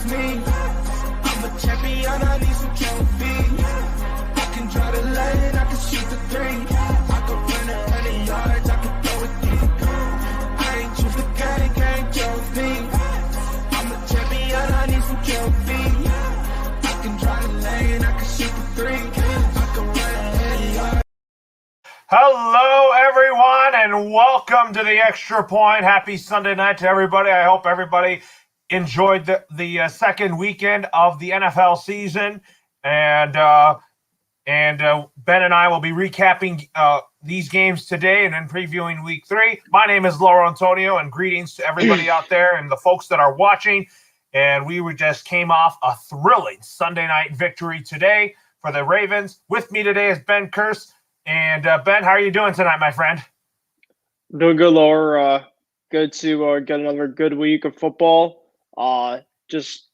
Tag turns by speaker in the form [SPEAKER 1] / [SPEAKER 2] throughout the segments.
[SPEAKER 1] chose me. I'm a champion, I need some trophies. I can draw the lane, I can shoot the three. I can run 100 yards, I can throw it deep. I ain't choose the game chose me. I'm a champion, I need some trophies. I can draw the lane, I can shoot the three. I can run 100 yards.
[SPEAKER 2] Hello, everyone, and welcome to the Extra Point. Happy Sunday night to everybody. I hope everybody enjoyed the second weekend of the NFL season. And Ben and I will be recapping these games today and then previewing Week 3. My name is Loro Antonio, and greetings to everybody out there and the folks that are watching. And we just came off a thrilling Sunday night victory today for the Ravens. With me today is Ben Kurse. And Ben, how are you doing tonight, my friend?
[SPEAKER 3] Doing good, Laura. Good to get another good week of football. Just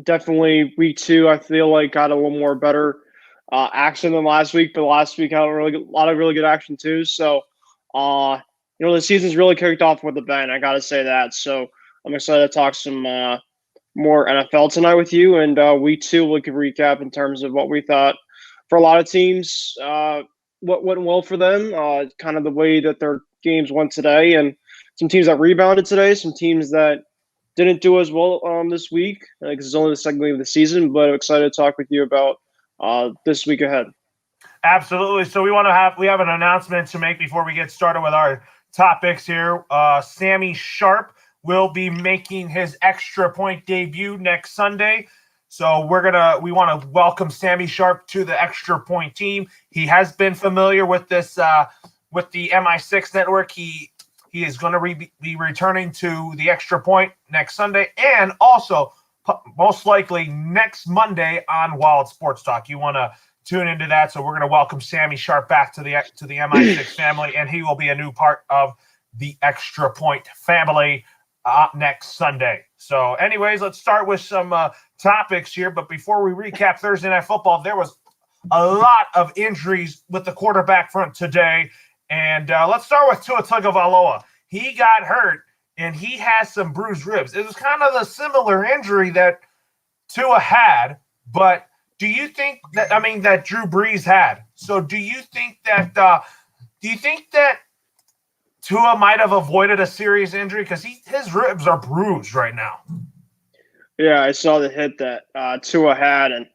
[SPEAKER 3] definitely week 2, I feel like got a little more better action than last week, but last week had a lot of really good action too. So, the season's really kicked off with a bang. I got to say that. So I'm excited to talk some more NFL tonight with you, and week 2 we can recap in terms of what we thought for a lot of teams. What went well for them, kind of the way that their games went today, and some teams that rebounded today, some teams that didn't do as well this week. Because it's only the second week of the season, but I'm excited to talk with you about this week ahead.
[SPEAKER 2] Absolutely. So we have an announcement to make before we get started with our topics here. Sammy Sharp will be making his Extra Point debut next Sunday. So we want to welcome Sammy Sharp to the Extra Point team. He has been familiar with this with the MI6 network. He is going to be returning to the Extra Point next Sunday, and also most likely next Monday on Wild Sports Talk. You want to tune into that. So we're going to welcome Sammy Sharp back to the MI6 family, and he will be a new part of the Extra Point family next Sunday. So anyways, let's start with some topics here. But before we recap Thursday Night Football, there was a lot of injuries with the quarterback front today. And let's start with Tua Tagovailoa. He got hurt, and he has some bruised ribs. It was kind of a similar injury that Tua had, but do you think that Drew Brees had? So do you think that Tua might have avoided a serious injury because his ribs are bruised right now?
[SPEAKER 3] Yeah, I saw the hit that Tua had, and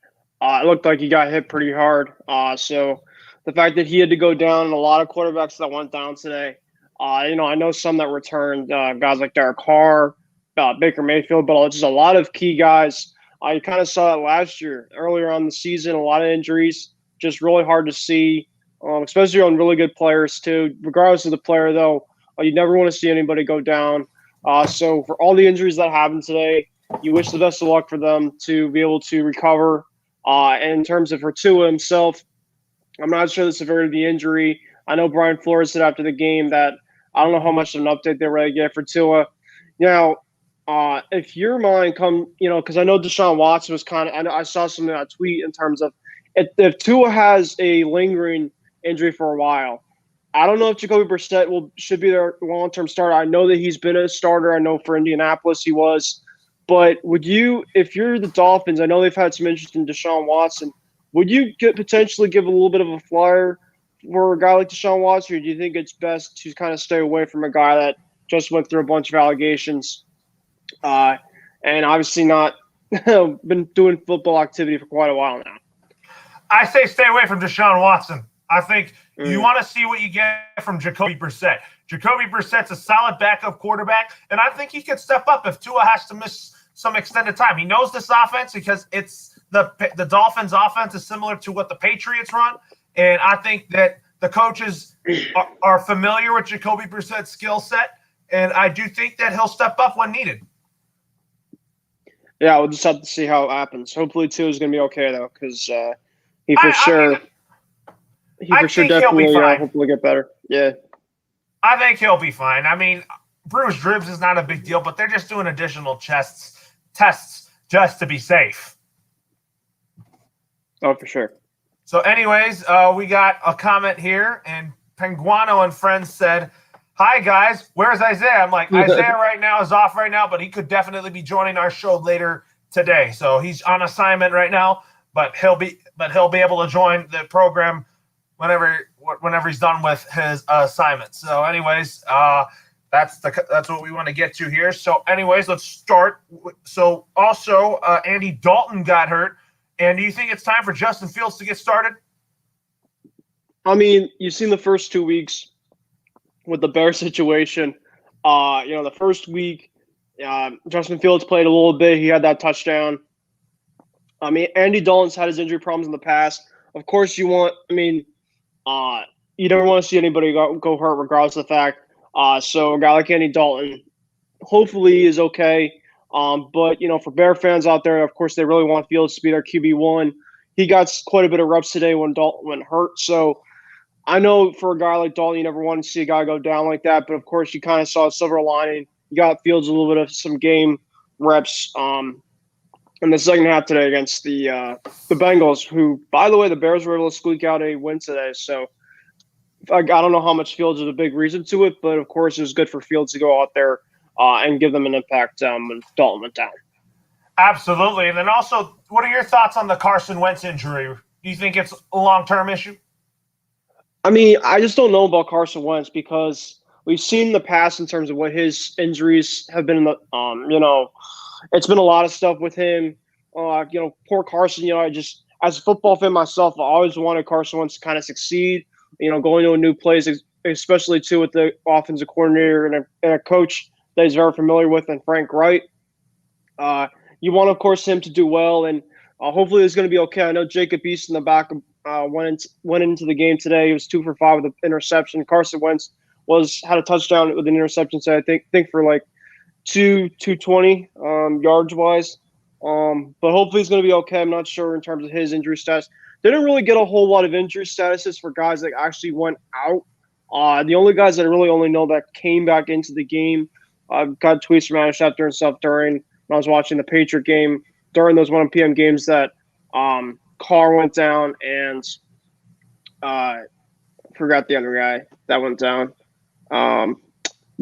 [SPEAKER 3] it looked like he got hit pretty hard. So the fact that he had to go down, and a lot of quarterbacks that went down today, I know some that returned, guys like Derek Carr, Baker Mayfield, but just a lot of key guys. You kind of saw that last year, earlier on in the season, a lot of injuries, just really hard to see, especially on really good players too. Regardless of the player, though, you never want to see anybody go down. So for all the injuries that happened today, you wish the best of luck for them to be able to recover. And in terms of for Tua himself, I'm not sure the severity of the injury. I know Brian Flores said after the game that I don't know how much of an update they were going to get for Tua. Now, if your mind because I know Deshaun Watson was I saw something on a tweet in terms of if Tua has a lingering injury for a while, I don't know if Jacoby Brissett should be their long-term starter. I know that he's been a starter. I know for Indianapolis he was. But if you're the Dolphins, I know they've had some interest in Deshaun Watson, would you potentially give a little bit of a flyer for a guy like Deshaun Watson, or do you think it's best to kind of stay away from a guy that just went through a bunch of allegations and obviously not been doing football activity for quite a while now?
[SPEAKER 2] I say stay away from Deshaun Watson. I think you want to see what you get from Jacoby Brissett. Jacoby Brissett's a solid backup quarterback, and I think he could step up if Tua has to miss some extended time. He knows this offense because it's the Dolphins' offense is similar to what the Patriots run, and I think that the coaches are familiar with Jacoby Brissett's skill set, and I do think that he'll step up when needed.
[SPEAKER 3] Yeah, we'll just have to see how it happens. Hopefully, Tua is going to be okay though, because he for sure definitely hopefully get better. Yeah,
[SPEAKER 2] I think he'll be fine. I mean, bruised ribs is not a big deal, but they're just doing additional tests just to be safe.
[SPEAKER 3] Oh, for sure.
[SPEAKER 2] So anyways, we got a comment here, and Penguano and Friends said, "Hi, guys. Where's Isaiah?" I'm like, Isaiah right now is off right now, but he could definitely be joining our show later today. So he's on assignment right now, but he'll be able to join the program whenever he's done with his assignment. So, anyways, that's what we want to get to here. So, anyways, let's start. So, also, Andy Dalton got hurt, and do you think it's time for Justin Fields to get started?
[SPEAKER 3] I mean, you've seen the first 2 weeks with the Bears situation. The first week, Justin Fields played a little bit. He had that touchdown. I mean, Andy Dalton's had his injury problems in the past. Of course, you never want to see anybody go hurt regardless of the fact. So a guy like Andy Dalton, hopefully is okay. But, for Bear fans out there, of course, they really want Fields to be their QB1. He got quite a bit of reps today when Dalton went hurt. So I know for a guy like Dalton, you never want to see a guy go down like that. But, of course, you kind of saw a silver lining. You got Fields a little bit of some game reps in the second half today against the Bengals, who, by the way, the Bears were able to squeak out a win today. So I don't know how much Fields is a big reason to it, but, of course, it was good for Fields to go out there and give them an impact when Dalton went down.
[SPEAKER 2] Absolutely. And then also, what are your thoughts on the Carson Wentz injury? Do you think it's a long-term issue?
[SPEAKER 3] I mean, I just don't know about Carson Wentz because we've seen in the past in terms of what his injuries have been. It's been a lot of stuff with him. Poor Carson. I just, as a football fan myself, I always wanted Carson Wentz to kind of succeed. Going to a new place, especially too with the offensive coordinator and a coach that he's very familiar with, and Frank Wright. You want, of course, him to do well, and hopefully it's going to be okay. I know Jacob East in the back went into the game today. He was 2 for 5 with an interception. Carson Wentz had a touchdown with an interception, so I think for like 220 yards wise. But hopefully he's going to be okay. I'm not sure in terms of his injury status. They didn't really get a whole lot of injury statuses for guys that actually went out. The only guys that I really only know that came back into the game, I've got tweets from Adam Schefter and stuff during when I was watching the Patriot game, during those 1 p.m. games that Carr went down and forgot the other guy that went down.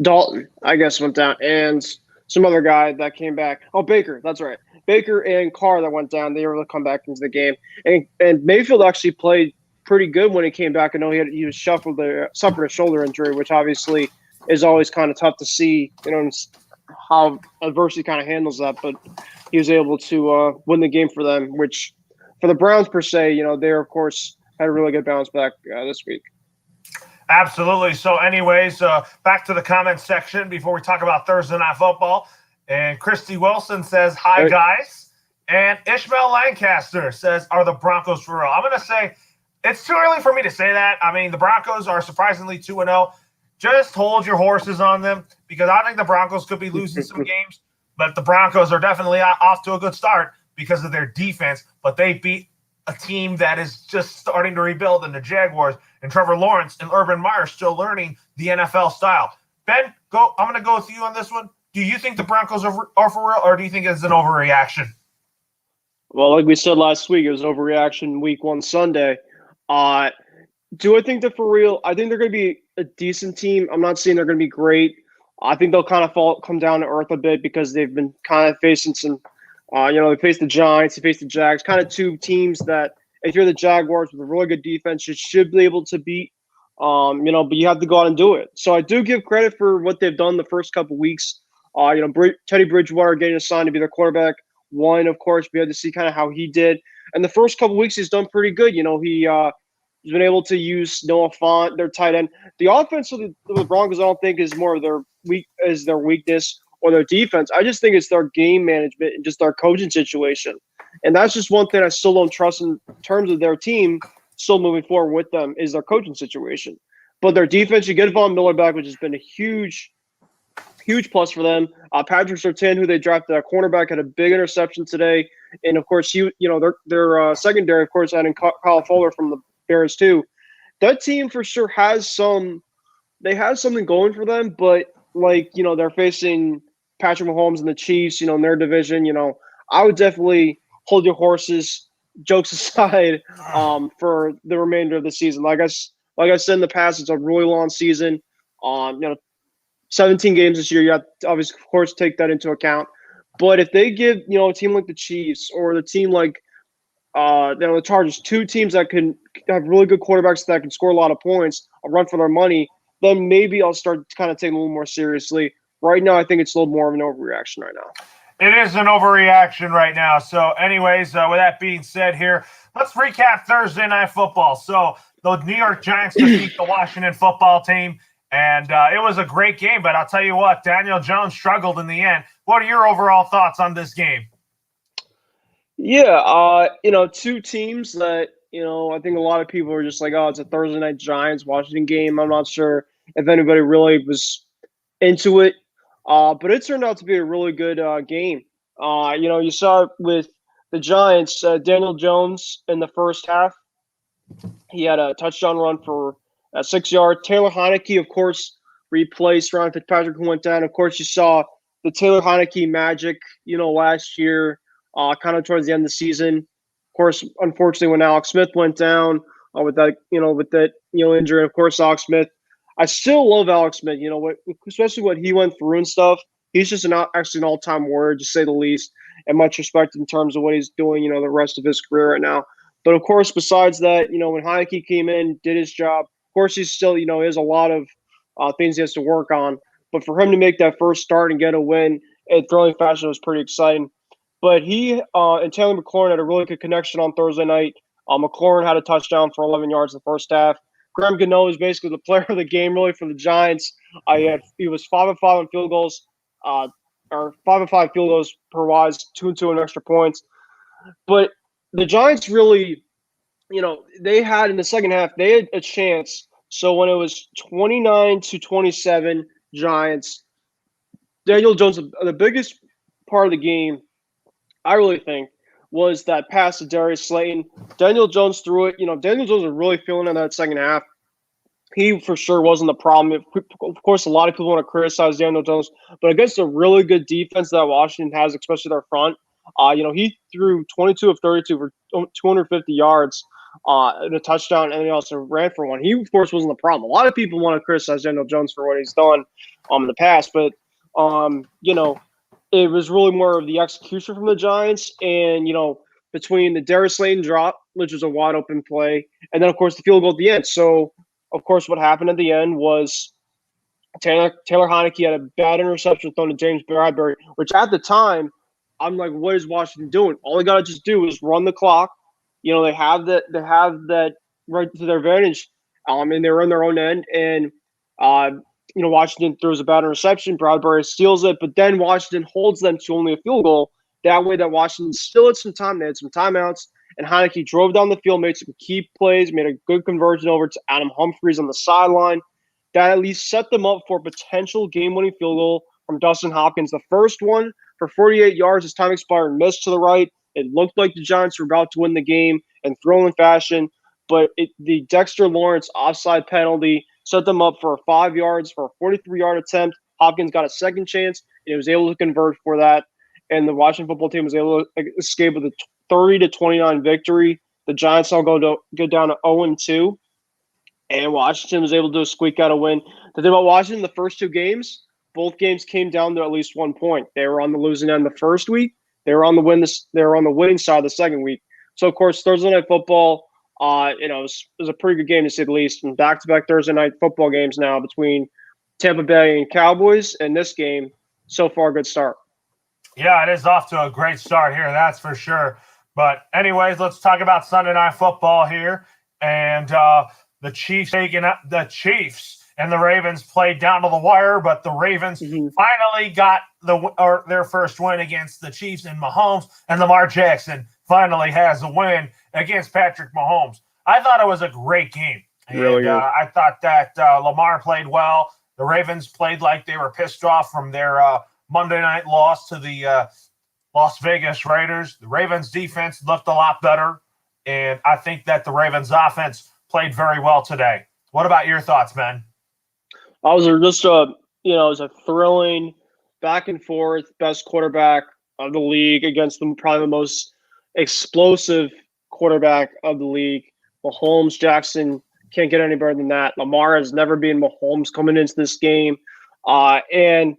[SPEAKER 3] Dalton, I guess, went down, and some other guy that came back. Oh, Baker, that's right. Baker and Carr that went down, they were able to come back into the game. And Mayfield actually played pretty good when he came back. I know he was suffered a shoulder injury, which obviously is always kind of tough to see, how adversity kind of handles that. But he was able to win the game for them, which for the Browns per se, they, of course, had a really good bounce back this week.
[SPEAKER 2] Absolutely. So, anyways, back to the comments section before we talk about Thursday Night Football. And Christy Wilson says, hi, guys. And Ishmael Lancaster says, are the Broncos for real? I'm going to say it's too early for me to say that. I mean, the Broncos are surprisingly 2-0. Just hold your horses on them because I think the Broncos could be losing some games. But the Broncos are definitely off to a good start because of their defense. But they beat a team that is just starting to rebuild in the Jaguars, and Trevor Lawrence and Urban Meyer still learning the NFL style. Ben, I'm going to go with you on this one. Do you think the Broncos are for real, or do you think it's an overreaction?
[SPEAKER 3] Well, like we said last week, it was overreaction week 1 Sunday. Do I think they're for real? I think they're going to be a decent team. I'm not saying they're going to be great. I think they'll kind of come down to earth a bit because they've been kind of facing some they faced the Giants, they faced the Jags, kind of 2 teams that if you're the Jaguars with a really good defense, you should be able to beat, but you have to go out and do it. So I do give credit for what they've done the first couple weeks. Teddy Bridgewater getting assigned to be their quarterback. One, of course, we had to see kind of how he did. And the first couple weeks, he's done pretty good. He's been able to use Noah Fant, their tight end. The offense of the Broncos, I don't think is more of their weakness or their defense. I just think it's their game management and just their coaching situation. And that's just one thing I still don't trust in terms of their team still moving forward with them is their coaching situation. But their defense, you get Von Miller back, which has been a huge plus for them. Patrick Surtain, who they drafted at cornerback, had a big interception today. And, of course, their secondary, of course, adding Kyle Fuller from the Bears too. That team for sure has something going for them, but they're facing Patrick Mahomes and the Chiefs, in their division. I would definitely hold your horses, jokes aside, for the remainder of the season. Like I said in the past, it's a really long season. 17 games this year. You have to obviously, of course, take that into account. But if they give, a team like the Chiefs or the team like the Chargers, two teams that can have really good quarterbacks that can score a lot of points, a run for their money, then maybe I'll start kind of taking a little more seriously. Right now, I think it's a little more of an overreaction right now.
[SPEAKER 2] It is an overreaction right now. So, anyways, with that being said here, let's recap Thursday Night Football. So, the New York Giants defeat the Washington football team, and it was a great game. But I'll tell you what, Daniel Jones struggled in the end. What are your overall thoughts on this game?
[SPEAKER 3] Yeah, two teams that, I think a lot of people are just like, oh, it's a Thursday night Giants-Washington game. I'm not sure if anybody really was into it. But it turned out to be a really good game. You saw it with the Giants, Daniel Jones in the first half. He had a touchdown run for 6 yards. Taylor Heineke, of course, replaced Ryan Fitzpatrick, who went down. Of course, you saw the Taylor Heineke magic, last year, kind of towards the end of the season. Of course, unfortunately, when Alex Smith went down with that injury, of course, Alex Smith. I still love Alex Smith, especially what he went through and stuff. He's just actually an all-time warrior, to say the least, and much respect in terms of what he's doing, the rest of his career right now. But of course, besides that, when Heineke came in, did his job. Of course, he's still, he has a lot of things he has to work on. But for him to make that first start and get a win in thrilling fashion was pretty exciting. But he and Taylor McLaurin had a really good connection on Thursday night. McLaurin had a touchdown for 11 yards in the first half. Graham Gano is basically the player of the game, really, for the Giants. He was 5 of 5 on field goals, or 5 of 5 field goals per wise, 2 and 2 on extra points. But the Giants really, they had in the second half, they had a chance. So when it was 29-27 Giants, Daniel Jones, the biggest part of the game, I really think, was that pass to Darius Slayton. Daniel Jones threw it. Daniel Jones was really feeling in that second half. He for sure wasn't the problem. Of course, a lot of people want to criticize Daniel Jones, but against a really good defense that Washington has, especially their front, he threw 22 of 32 for 250 yards and a touchdown, and he also ran for one. He, of course, wasn't the problem. A lot of people want to criticize Daniel Jones for what he's done in the past, but, it was really more of the execution from the Giants and, between the Darius Slayton drop, which was a wide open play, and then, of course, the field goal at the end. So, of course, what happened at the end was Taylor Heineke had a bad interception thrown to James Bradbury, which at the time, I'm like, what is Washington doing? All they got to just do is run the clock. They have that right to their advantage. And they were on their own end. And, Washington throws a bad interception. Bradbury steals it. But then Washington holds them to only a field goal. That way that Washington still had some time. They had some timeouts. And Heineke drove down the field, made some key plays, made a good conversion over to Adam Humphries on the sideline. That at least set them up for a potential game-winning field goal from Dustin Hopkins. The first one for 48 yards as time expired, missed to the right. It looked like the Giants were about to win the game in thrilling fashion, but the Dexter Lawrence offside penalty set them up for 5 yards for a 43-yard attempt. Hopkins got a second chance, and he was able to convert for that. And the Washington football team was able to escape with a 30-29 victory. The Giants all go down to 0-2, and Washington was able to squeak out a win. The thing about Washington, the first two games, both games came down to at least 1 point. They were on the losing end the first week. They were on the winning side the second week. So of course, Thursday Night Football, it was a pretty good game to say the least. And back-to-back Thursday Night Football games now between Tampa Bay and Cowboys, and this game, so far, good start.
[SPEAKER 2] Yeah, it is off to a great start here, that's for sure. But anyways, let's talk about Sunday Night Football here. And the Chiefs taking up the Chiefs. And the Ravens played down to the wire, but the Ravens finally got their first win against the Chiefs and Mahomes, and Lamar Jackson finally has a win against Patrick Mahomes. I thought it was a great game.
[SPEAKER 3] Really good.
[SPEAKER 2] I thought that Lamar played well. The Ravens played like they were pissed off from their Monday night loss to the Las Vegas Raiders. The Ravens defense looked a lot better, and I think that the Ravens offense played very well today. What about your thoughts, man?
[SPEAKER 3] It was a thrilling back and forth, best quarterback of the league against probably the most explosive quarterback of the league. Mahomes, Jackson, can't get any better than that. Lamar has never been Mahomes coming into this game. And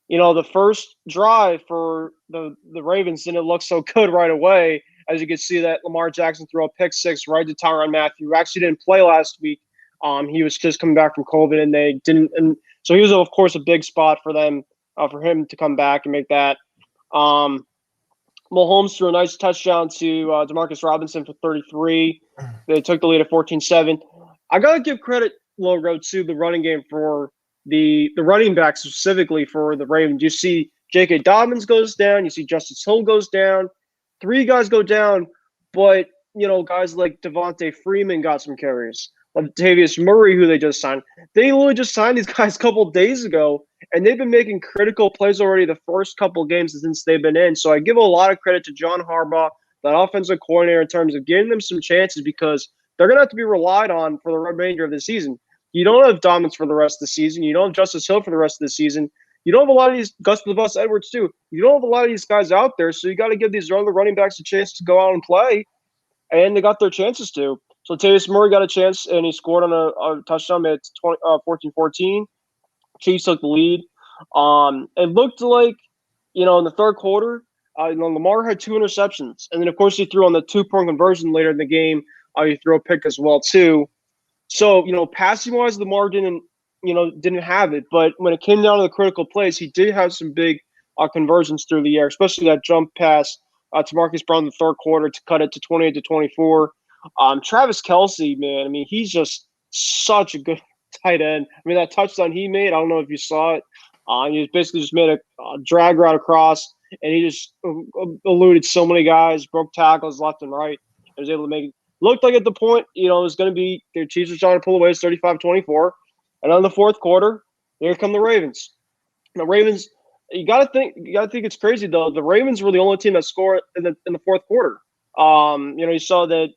[SPEAKER 3] the first drive for the Ravens didn't look so good right away. As you can see, that Lamar Jackson threw a pick six right to Tyrann Mathieu, who actually didn't play last week. He was just coming back from COVID, and they didn't. And so he was, of course, a big spot for them, for him to come back and make that. Mahomes threw a nice touchdown to Demarcus Robinson for 33. They took the lead at 14-7. I got to give credit, Loro, to the running game for the running back specifically for the Ravens. You see J.K. Dobbins goes down. You see Justice Hill goes down. 3 guys go down, but, guys like Devontae Freeman got some carries. Latavius Murray, who they just signed. They literally just signed these guys a couple of days ago, and they've been making critical plays already the first couple of games since they've been in. So I give a lot of credit to John Harbaugh, that offensive coordinator, in terms of getting them some chances, because they're going to have to be relied on for the remainder of the season. You don't have Dobbins for the rest of the season. You don't have Justice Hill for the rest of the season. You don't have a lot of these, Gus the Bus Edwards too. You don't have a lot of these guys out there, so you got to give these other running backs a chance to go out and play, and they got their chances to. So Latavius Murray got a chance, and he scored on a touchdown at 14-14. Chiefs took the lead. It looked like, in the third quarter, Lamar had 2 interceptions. And then, of course, he threw on the 2-point conversion later in the game. He threw a pick as well, too. So, passing-wise, Lamar didn't have it. But when it came down to the critical plays, he did have some big conversions through the air, especially that jump pass to Marcus Brown in the third quarter to cut it to 28-24. Travis Kelce, man, he's just such a good tight end. That touchdown he made, I don't know if you saw it. He basically just made a drag route across, and he just eluded so many guys, broke tackles left and right, and was able to make it. Looked like at the point, it was going to be the Chiefs were trying to pull away. It's 35-24. And on the fourth quarter, here come the Ravens. The Ravens, you got to think it's crazy though. The Ravens were the only team that scored in the fourth quarter. You saw that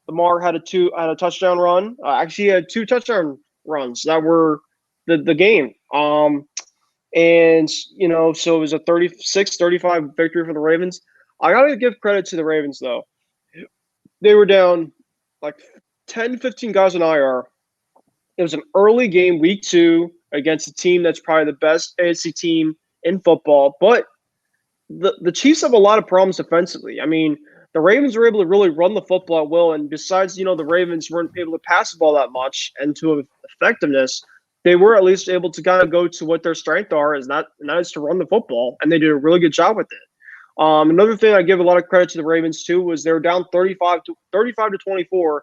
[SPEAKER 3] Lamar had a touchdown run. Actually, he had 2 touchdown runs that were the game. So it was a 36-35 victory for the Ravens. I got to give credit to the Ravens though. They were down like 10, 15 guys on IR. It was an early game, week 2, against a team that's probably the best AFC team in football. But the Chiefs have a lot of problems defensively. The Ravens were able to really run the football at will. And besides, the Ravens weren't able to pass the ball that much and to effectiveness, they were at least able to kind of go to what their strength are, and that is to run the football. And they did a really good job with it. Another thing I give a lot of credit to the Ravens too was they were down 35-24,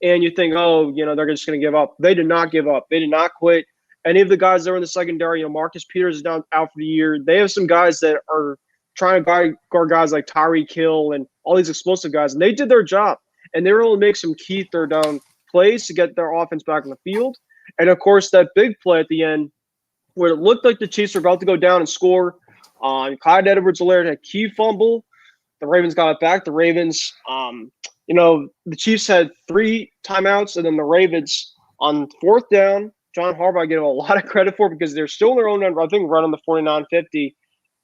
[SPEAKER 3] and you think, they're just going to give up. They did not give up. They did not quit. Any of the guys that were in the secondary, Marcus Peters is out for the year. They have some guys that are trying to guard guys like Tyreek Hill and all these explosive guys, and they did their job. And they were able to make some key third down plays to get their offense back on the field. And of course, that big play at the end where it looked like the Chiefs were about to go down and score. Clyde Edwards-Helaire had a key fumble. The Ravens got it back. The Ravens, the Chiefs had 3 timeouts, and then the Ravens on 4th down, John Harbaugh gave a lot of credit for it because they're still in their own end, I think, right on the 49-50.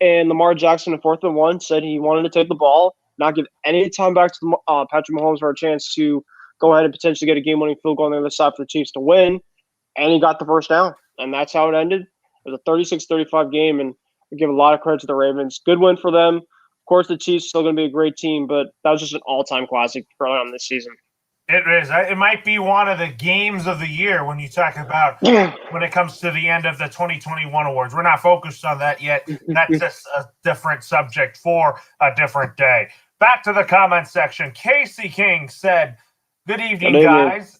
[SPEAKER 3] And Lamar Jackson in 4th and 1 said he wanted to take the ball, not give any time back to Patrick Mahomes for a chance to go ahead and potentially get a game-winning field goal on the other side for the Chiefs to win. And he got the first down, and that's how it ended. It was a 36-35 game, and I give a lot of credit to the Ravens. Good win for them. Of course, the Chiefs still going to be a great team, but that was just an all-time classic early on this season.
[SPEAKER 2] It is. It might be one of the games of the year when you talk about when it comes to the end of the 2021 awards. We're not focused on that yet. That's just a different subject for a different day. Back to the comment section. Casey King said, "Good evening, guys."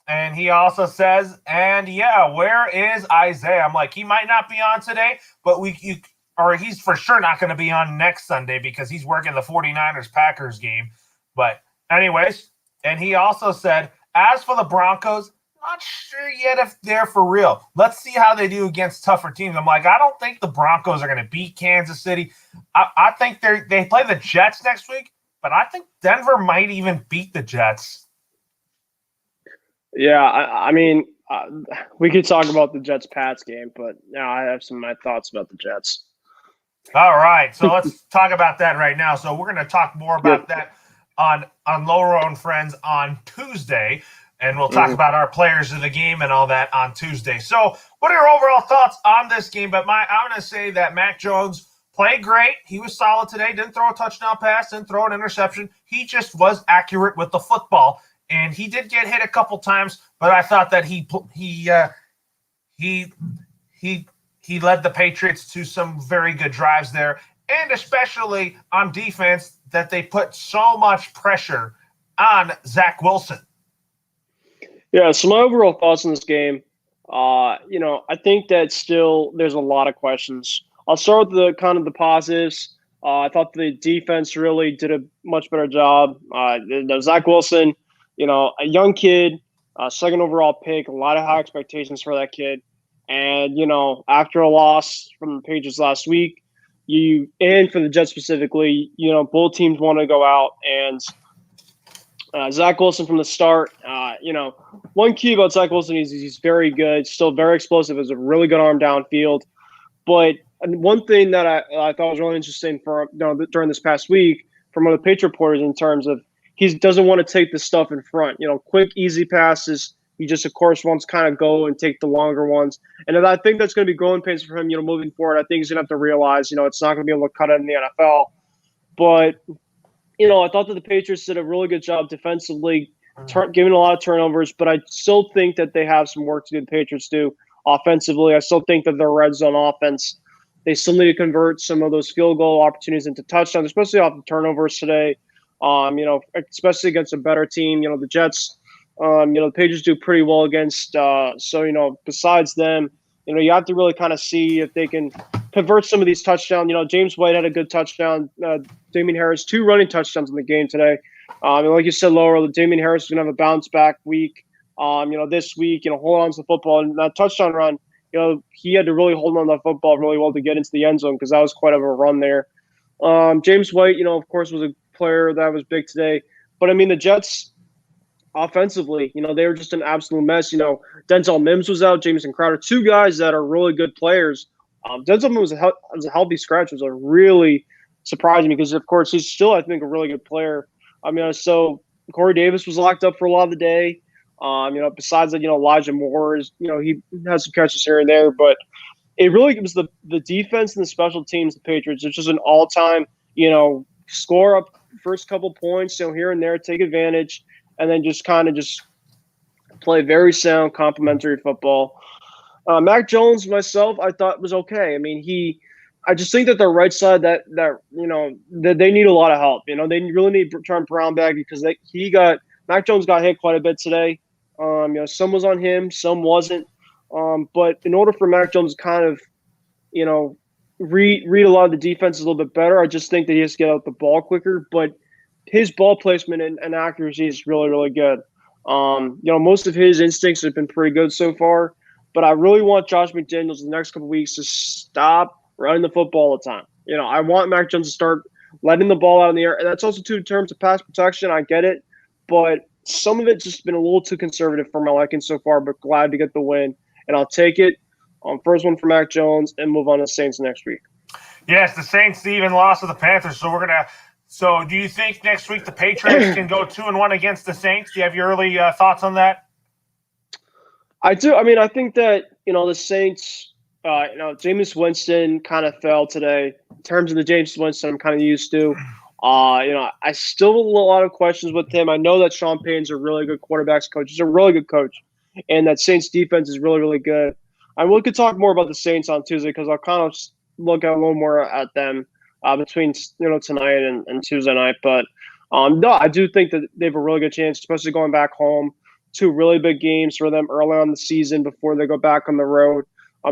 [SPEAKER 2] And he also says, "And yeah, where is Isaiah?" I'm like, he might not be on today, but he's for sure not going to be on next Sunday because he's working the 49ers-Packers game. But anyways, and he also said, as for the Broncos, not sure yet if they're for real. Let's see how they do against tougher teams. I'm like, I don't think the Broncos are going to beat Kansas City. I think they play the Jets next week, but I think Denver might even beat the Jets.
[SPEAKER 3] Yeah, we could talk about the Jets-Pats game, but now I have some of my thoughts about the Jets.
[SPEAKER 2] All right, so let's talk about that right now. So we're going to talk more about that on Loro and Friends on Tuesday. And we'll talk about our players of the game and all that on Tuesday. So what are your overall thoughts on this game? But I'm going to say that Mac Jones played great. He was solid today. Didn't throw a touchdown pass. Didn't throw an interception. He just was accurate with the football. And he did get hit a couple times, but I thought that he led the Patriots to some very good drives there. And especially on defense, that they put so much pressure on Zach Wilson.
[SPEAKER 3] Yeah, so my overall thoughts on this game, I think that still there's a lot of questions. I'll start with the positives. I thought the defense really did a much better job. Zach Wilson, a young kid, second overall pick, a lot of high expectations for that kid. And, after a loss from the Patriots last week, and for the Jets specifically, both teams want to go out and Zach Wilson from the start, one key about Zach Wilson is he's very good, still very explosive, has a really good arm downfield. But one thing that I thought was really interesting during this past week from one of the Patriot reporters in terms of he doesn't want to take the stuff in front, quick, easy passes. He just, of course, wants to kind of go and take the longer ones. And I think that's going to be growing pains for him, moving forward. I think he's going to have to realize, it's not going to be able to cut it in the NFL. But I thought that the Patriots did a really good job defensively, giving a lot of turnovers, but I still think that they have some work to do, the Patriots do, offensively. I still think that their red zone offense, they still need to convert some of those field goal opportunities into touchdowns, especially off the turnovers today, especially against a better team. The Jets, the Patriots do pretty well against. Besides them, you have to really kind of see if they can convert some of these touchdowns. James White had a good touchdown. Damian Harris, 2 running touchdowns in the game today. Like you said, Loro, Damian Harris is going to have a bounce back week. This week, hold on to the football. And that touchdown run, he had to really hold on to the football really well to get into the end zone because that was quite of a run there. James White, of course, was a player that was big today. But, the Jets – offensively, they were just an absolute mess. Denzel Mims was out, Jamison Crowder, 2 guys that are really good players. Denzel Mims was a healthy scratch, was a really surprising because, of course, he's still, I think, a really good player. So Corey Davis was locked up for a lot of the day. Besides that, Elijah Moore is, he has some catches here and there, but it really was the defense and the special teams, the Patriots. It's just an all-time, score up first couple points, here and there, take advantage. And then just play very sound, complimentary football. Mac Jones, myself, I thought was okay. I just think that the right side that they need a lot of help. They really need Trent Brown back because Mac Jones got hit quite a bit today. Some was on him, some wasn't. But in order for Mac Jones to kind of, read a lot of the defense a little bit better, I just think that he has to get out the ball quicker. But his ball placement and accuracy is really, really good. Most of his instincts have been pretty good so far, but I really want Josh McDaniels in the next couple of weeks to stop running the football all the time. I want Mac Jones to start letting the ball out in the air. And that's also in terms of pass protection. I get it, but some of it's just been a little too conservative for my liking so far, but glad to get the win. And I'll take it. First one for Mac Jones and move on to the Saints next week.
[SPEAKER 2] Yes, the Saints even lost to the Panthers, so we're going to – so do you think next week the Patriots can go 2-1 against the Saints? Do you have your early thoughts on that?
[SPEAKER 3] I do. I think that, the Saints, Jameis Winston kind of fell today. In terms of the Jameis Winston I'm kind of used to. I still have a lot of questions with him. I know that Sean Payton's a really good quarterbacks coach. He's a really good coach. And that Saints defense is really, really good. We could talk more about the Saints on Tuesday because I'll kind of look at a little more at them. Between tonight and Tuesday night, but no, I do think that they have a really good chance, especially going back home. 2 really big games for them early on in the season before they go back on the road.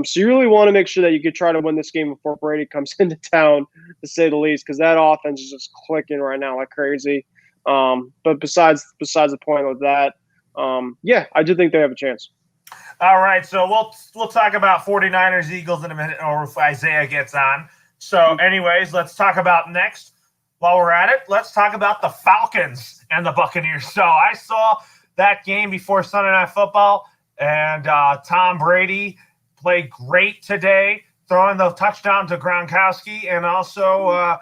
[SPEAKER 3] So you really want to make sure that you could try to win this game before Brady comes into town, to say the least, because that offense is just clicking right now like crazy. But besides the point of that, I do think they have a chance.
[SPEAKER 2] All right, so we'll talk about 49ers Eagles in a minute, or if Isaiah gets on. So anyways, let's talk about next. While we're at it, let's talk about the Falcons and the Buccaneers. So I saw that game before Sunday Night Football, and Tom Brady played great today, throwing the touchdown to Gronkowski and also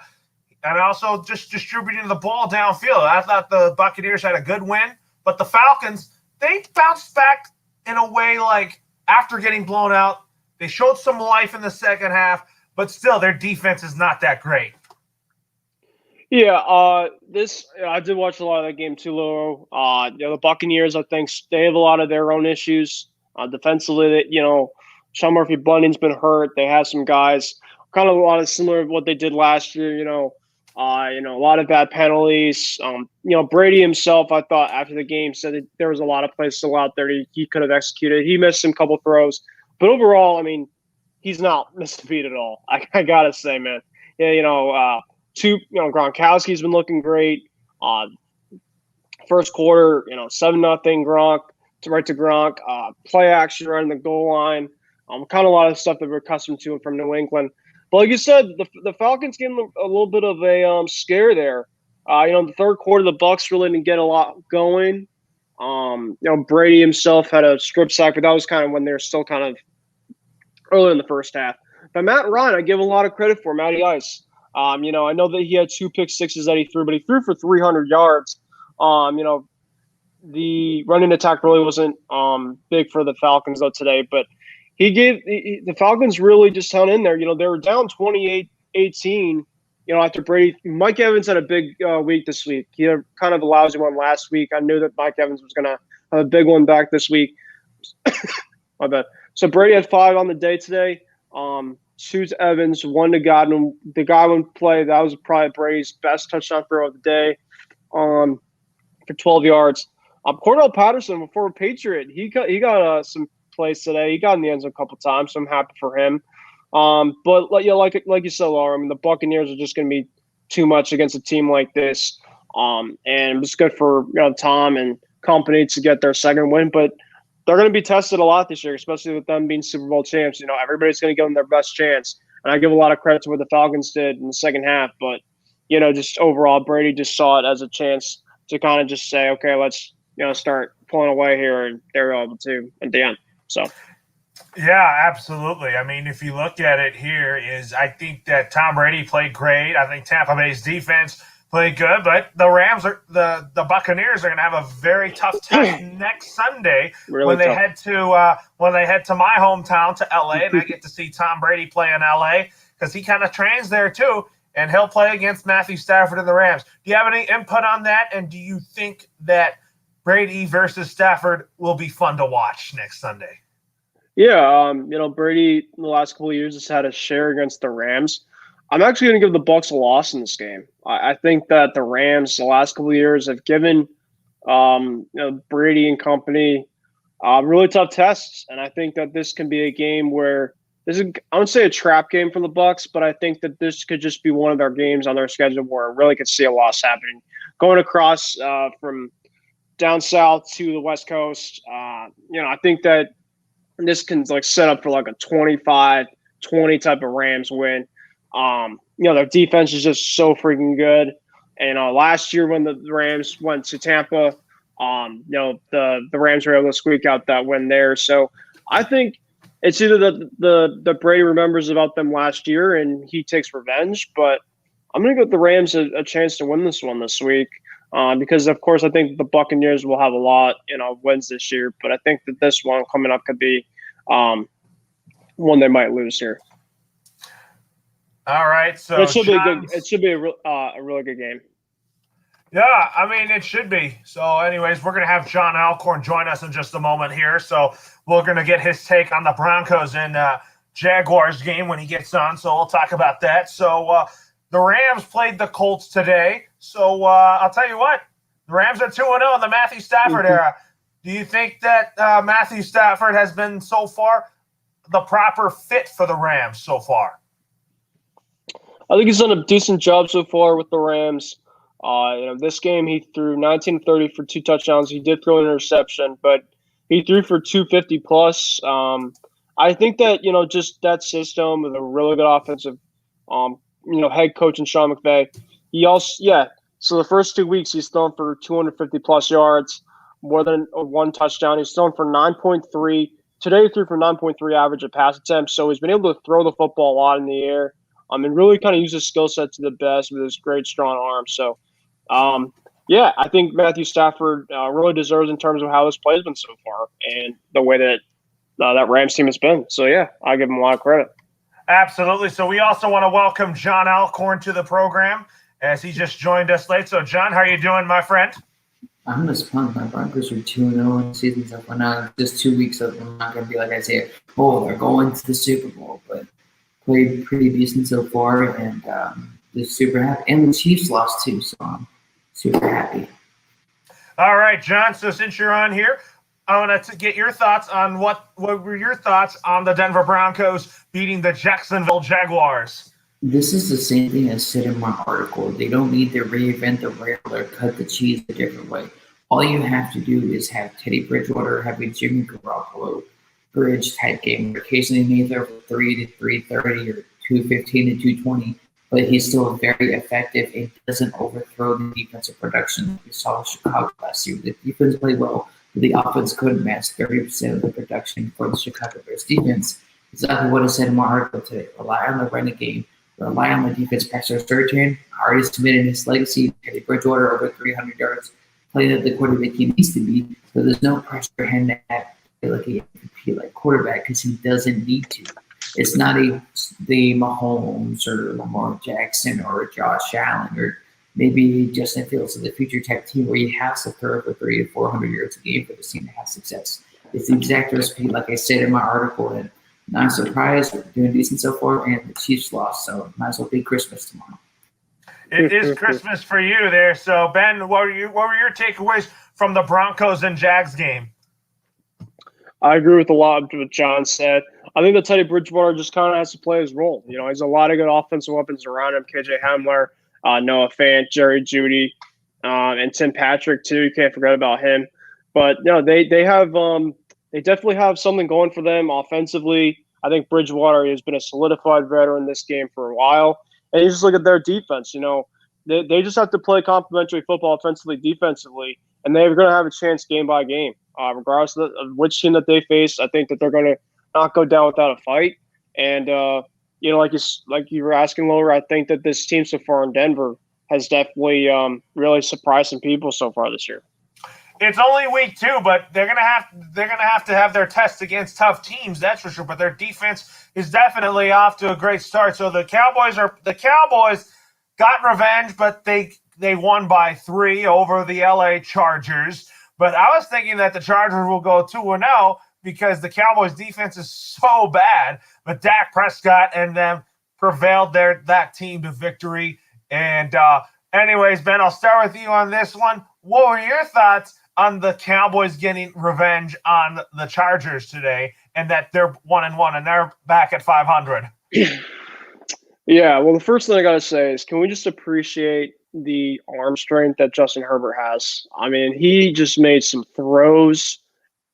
[SPEAKER 2] just distributing the ball downfield. I thought the Buccaneers had a good win, but the Falcons, they bounced back in a way like after getting blown out. They showed some life in the second half, but still their defense is not that great.
[SPEAKER 3] Yeah, I did watch a lot of that game too, Loro. The Buccaneers, I think they have a lot of their own issues defensively. That Sean Murphy Bunting's been hurt. They have some guys, kind of a lot of similar to what they did last year. A lot of bad penalties. Brady himself, I thought after the game said that there was a lot of plays still out there that he could have executed. He missed some couple throws, but overall, I mean, he's not missed a beat at all. I gotta say, man. Yeah, Gronkowski's been looking great. First quarter, 7-0 Gronk right to Gronk. Play action around the goal line. Kind of a lot of stuff that we're accustomed to from New England. But like you said, the Falcons gave them a little bit of a scare there. In the third quarter, the Bucs really didn't get a lot going. Brady himself had a strip sack, but that was kind of when they were still kind of early in the first half. But Matt Ryan, I give a lot of credit for Matty Ice. I know that he had 2 pick sixes that he threw, but he threw for 300 yards. The running attack really wasn't big for the Falcons though today, but the Falcons really just hung in there. They were down 28-18. After Brady, Mike Evans had a big week this week. He had kind of a lousy one last week. I knew that Mike Evans was going to have a big one back this week. My bad. So Brady had 5 on the day today. 2 to Evans, 1 to Godwin. The Godwin play, that was probably Brady's best touchdown throw of the day for 12 yards. Cordell Patterson, a former Patriot, he got some plays today. He got in the end zone a couple times, so I'm happy for him. But like you said, Laura, I mean, the Buccaneers are just going to be too much against a team like this. And it's good for Tom and company to get their second win, but they're going to be tested a lot this year, especially with them being Super Bowl champs. Everybody's going to give them their best chance. And I give a lot of credit to what the Falcons did in the second half. But, just overall, Brady just saw it as a chance to kind of just say, okay, let's, start pulling away here. And they were able to at the end. So.
[SPEAKER 2] Yeah, absolutely. I mean, if you look at it here, I think that Tom Brady played great. I think Tampa Bay's defense played good, but the Buccaneers are going to have a very tough time next Sunday when they head to my hometown to LA, and I get to see Tom Brady play in LA because he kind of trains there too, and he'll play against Matthew Stafford and the Rams. Do you have any input on that? And do you think that Brady versus Stafford will be fun to watch next Sunday?
[SPEAKER 3] Yeah, Brady in the last couple of years has had a share against the Rams. I'm actually going to give the Bucs a loss in this game. I think that the Rams the last couple of years have given Brady and company really tough tests, and I think that this can be a game where I wouldn't say a trap game for the Bucs, but I think that this could just be one of their games on their schedule where I really could see a loss happening. Going across from down south to the West Coast, I think that this can set up for like a 25-20 type of Rams win. Their defense is just so freaking good. And last year when the Rams went to Tampa, the Rams were able to squeak out that win there. So I think it's either the Brady remembers about them last year and he takes revenge, but I'm going to give the Rams a chance to win this one this week. Because of course I think the Buccaneers will have a lot, wins this year, but I think that this one coming up could be one they might lose here.
[SPEAKER 2] All right, so
[SPEAKER 3] it should be a really good game.
[SPEAKER 2] Yeah, I mean it should be. So, anyways, we're gonna have John Alcorn join us in just a moment here. So we're gonna get his take on the Broncos and Jaguars game when he gets on. So we'll talk about that. So the Rams played the Colts today. So I'll tell you what, the Rams are 2-0 in the Matthew Stafford era. Do you think that Matthew Stafford has been so far the proper fit for the Rams so far?
[SPEAKER 3] I think he's done a decent job so far with the Rams. This game he threw 19-30 for 2 touchdowns. He did throw an interception, but he threw for 250 plus. I think that just that system with a really good offensive, head coach in Sean McVay. So the first 2 weeks he's thrown for 250 plus yards, more than 1 touchdown. He's thrown for 9.3. Today he threw for 9.3 average of pass attempts. So he's been able to throw the football a lot in the air. And really kind of use his skill set to the best with his great strong arm. So Yeah, I think Matthew Stafford really deserves in terms of how his play has been so far and the way that that Rams team has been. So yeah, I give him a lot of credit.
[SPEAKER 2] Absolutely. So we also want to welcome John Alcorn to the program as he just joined us late. So John, how are you doing, my friend?
[SPEAKER 4] I'm just pumped. My Broncos are 2-0 in the season, so we're not just 2 weeks of. I'm not going to be like I say, oh, they're going to the Super Bowl, but played pretty decent so far, and just super happy. And the Chiefs lost too, so I'm super happy.
[SPEAKER 2] All right, John. So since you're on here, I want to get your thoughts on what were your thoughts on the Denver Broncos beating the Jacksonville Jaguars?
[SPEAKER 4] This is the same thing I said in my article. They don't need to reinvent the wheel or cut the cheese a different way. All you have to do is have Teddy Bridgewater have a Jimmy Garoppolo bridge type game. Where occasionally he may throw 3 to 330 or 215 to 220, but he's still very effective and doesn't overthrow the defensive production. We saw Chicago last year. The defense played well, but the offense couldn't match 30% of the production for the Chicago Bears defense. Exactly what I said in my article today. Rely on the running game. Rely on the defense pressure surgeon. Already submitted his legacy. Teddy Bridgewater over 300 yards, playing at the quarterback he needs to be. So there's no pressure for him to have like a MVP like quarterback because he doesn't need to. It's not the Mahomes or Lamar Jackson or Josh Allen or maybe Justin Fields of the future type team where he has to throw for 300 to 400 yards a game for the team to have success. It's the exact recipe, like I said in my article, and not surprised. We're doing decent so far, and the Chiefs lost, so might as well be Christmas tomorrow.
[SPEAKER 2] It is Christmas for you there. So Ben, what were your takeaways from the Broncos and Jags game?
[SPEAKER 3] I agree with a lot of what John said. I think that Teddy Bridgewater just kind of has to play his role. You know, he's a lot of good offensive weapons around him. KJ Hamler, Noah Fant, Jerry Jeudy, and Tim Patrick too. You can't forget about him. But no, they definitely have something going for them offensively. I think Bridgewater has been a solidified veteran in this game for a while. And you just look at their defense. You know, they just have to play complementary football offensively, defensively, and they're going to have a chance game by game. Regardless of which team that they face, I think that they're going to not go down without a fight. And you know, like you were asking, Loro, I think that this team so far in Denver has definitely really surprised some people so far this year.
[SPEAKER 2] It's only week 2, but they're gonna have to have their tests against tough teams, that's for sure. But their defense is definitely off to a great start. So the Cowboys got revenge, but they won by 3 over the LA Chargers. But I was thinking that the Chargers will go 2-0 because the Cowboys defense is so bad. But Dak Prescott and them prevailed that team to victory. And anyways, Ben, I'll start with you on this one. What were your thoughts on the Cowboys getting revenge on the Chargers today, and that they're 1-1 and they're back at 500?
[SPEAKER 3] Yeah, well, the first thing I got to say is, can we just appreciate the arm strength that Justin Herbert has? I mean, he just made some throws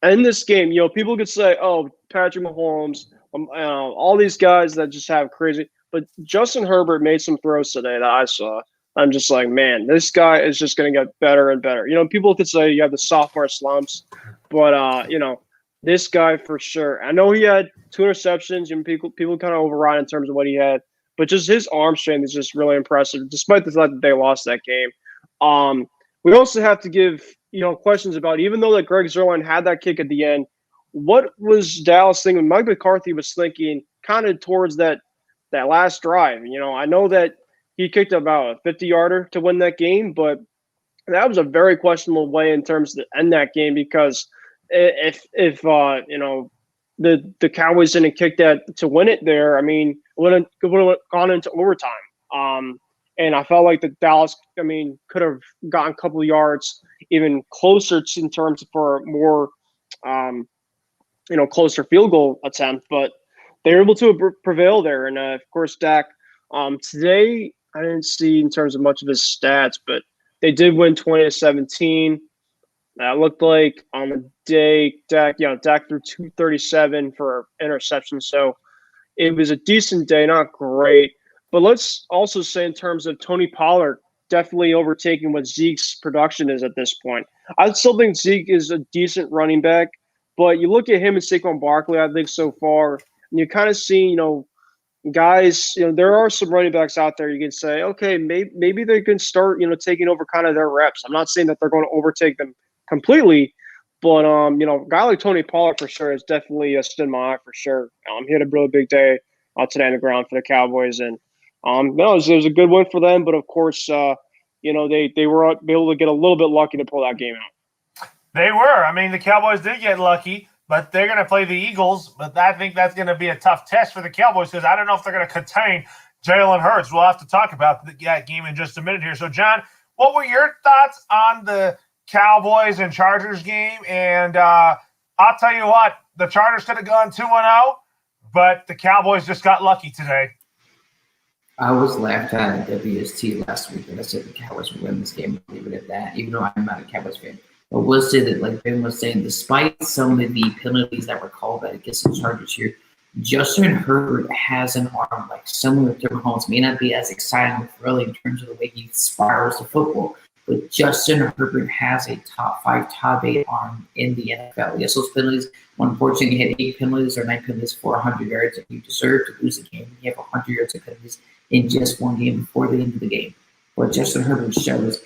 [SPEAKER 3] in this game. You know, people could say, oh, Patrick Mahomes, all these guys that just have crazy. But Justin Herbert made some throws today that I saw. I'm just like, man, this guy is just going to get better and better. You know, people could say you have the sophomore slumps, but, you know, this guy for sure. I know he had 2 interceptions, and people kind of override in terms of what he had. But just his arm strength is just really impressive, despite the fact that they lost that game. We also have to give, you know, questions about, even though that Greg Zuerlein had that kick at the end, what was Dallas thinking? Mike McCarthy was thinking kind of towards that last drive. You know, I know that he kicked about a 50-yarder to win that game, but that was a very questionable way in terms to end that game, because if you know, the Cowboys didn't kick that to win it there, I mean, would have gone into overtime. And I felt like the Dallas, I mean, could have gotten a couple of yards even closer in terms for more, you know, closer field goal attempt, but they were able to prevail there. And of course, Dak, today I didn't see in terms of much of his stats, but they did win 20-17. That looked like on the day Dak threw 237 for interception. So it was a decent day, not great. But let's also say in terms of Tony Pollard definitely overtaking what Zeke's production is at this point. I still think Zeke is a decent running back, but you look at him and Saquon Barkley, I think so far, and you kind of see, you know, guys, there are some running backs out there you can say, okay, maybe they can start, taking over kind of their reps. I'm not saying that they're going to overtake them completely, but a guy like Tony Pollard for sure is definitely a stood my eye for sure. He had a really big day today on the ground for the Cowboys, and no, it was a good win for them. But of course, they were able to get a little bit lucky to pull that game out.
[SPEAKER 2] They were. I mean, the Cowboys did get lucky, but they're going to play the Eagles. But I think that's going to be a tough test for the Cowboys because I don't know if they're going to contain Jalen Hurts. We'll have to talk about that game in just a minute here. So, John, what were your thoughts on the Cowboys and Chargers game? And I'll tell you what, the Chargers could have gone 2-0, but the Cowboys just got lucky today.
[SPEAKER 4] I was laughed at WST last week, and I said the Cowboys would win this game. Leave it at that, even though I'm not a Cowboys fan. But we'll say that, like Ben was saying, despite some of the penalties that were called against the Chargers here, Justin Herbert has an arm like similar to Mahomes. May not be as exciting early in terms of the way he spirals the football, but Justin Herbert has a top 5, top 8 arm in the NFL. Yes, those penalties, unfortunately, he had 8 penalties or 9 penalties for 100 yards, and you deserve to lose the game. You have 100 yards of penalties in just one game before the end of the game. But Justin Herbert shows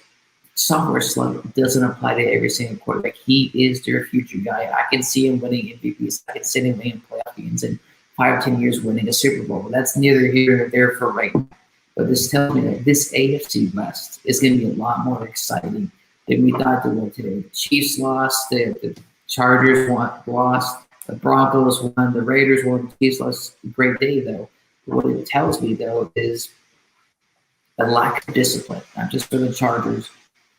[SPEAKER 4] software slump doesn't apply to every single quarterback. He is their future guy. I can see him winning MVPs. I can see him winning playoff games in 5-10 years winning a Super Bowl. But that's neither here nor there for right now. But this tells me that this AFC West is going to be a lot more exciting than we thought they would today. The Chiefs lost. The Chargers lost. The Broncos won. The Raiders won. The Chiefs lost. A great day, though. What it tells me, though, is a lack of discipline, not just for the Chargers,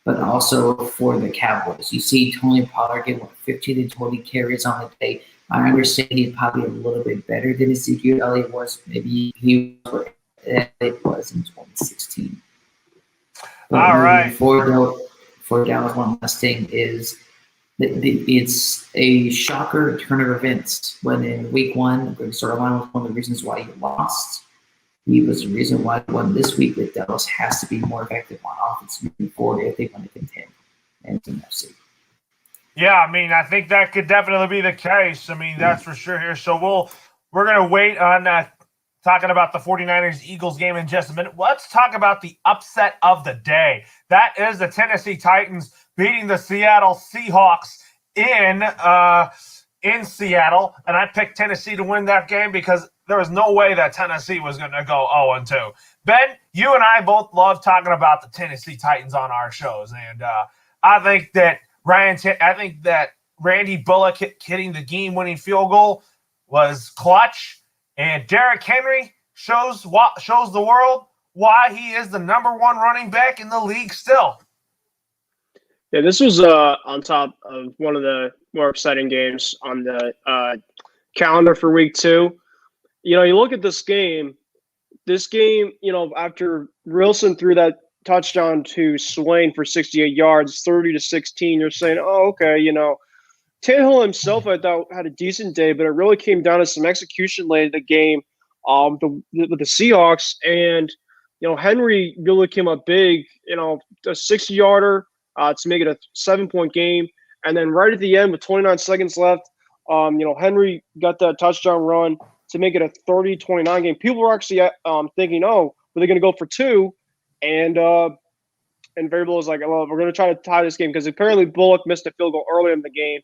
[SPEAKER 4] but also for the Cowboys. You see Tony Pollard get 15 to 20 carries on the day. I understand he's probably a little bit better than Ezekiel Elliott was. Maybe he was what it was in 2016. But
[SPEAKER 2] all right.
[SPEAKER 4] For Dallas, one last thing is it's a shocker turn of events when in week 1, Greg Zuerlein was one of the reasons why he lost. He was the reason why he won this week, that Dallas has to be more effective on offense moving forward if they want to contend and NFC.
[SPEAKER 2] Yeah, I mean, I think that could definitely be the case. I mean, that's for sure here. So we're going to wait on talking about the 49ers-Eagles game in just a minute. Let's talk about the upset of the day. That is the Tennessee Titans beating the Seattle Seahawks in Seattle. And I picked Tennessee to win that game because there was no way that Tennessee was going to go 0-2. Ben, you and I both love talking about the Tennessee Titans on our shows. And I think that Randy Bullock hitting the game-winning field goal was clutch. And Derrick Henry shows the world why he is the number 1 running back in the league still.
[SPEAKER 3] Yeah, this was on top of one of the more exciting games on the calendar for week 2. You look at this game, after Wilson threw that touchdown to Swain for 68 yards, 30-16, you're saying, oh, okay, Tannehill himself, I thought, had a decent day, but it really came down to some execution late in the game with the Seahawks. And, Henry really came up big, a 60-yarder to make it a 7-point game. And then right at the end with 29 seconds left, Henry got that touchdown run to make it a 30-29 game. People were actually thinking, oh, were they going to go for 2? And Variable was like, well, we're going to try to tie this game because apparently Bullock missed a field goal earlier in the game.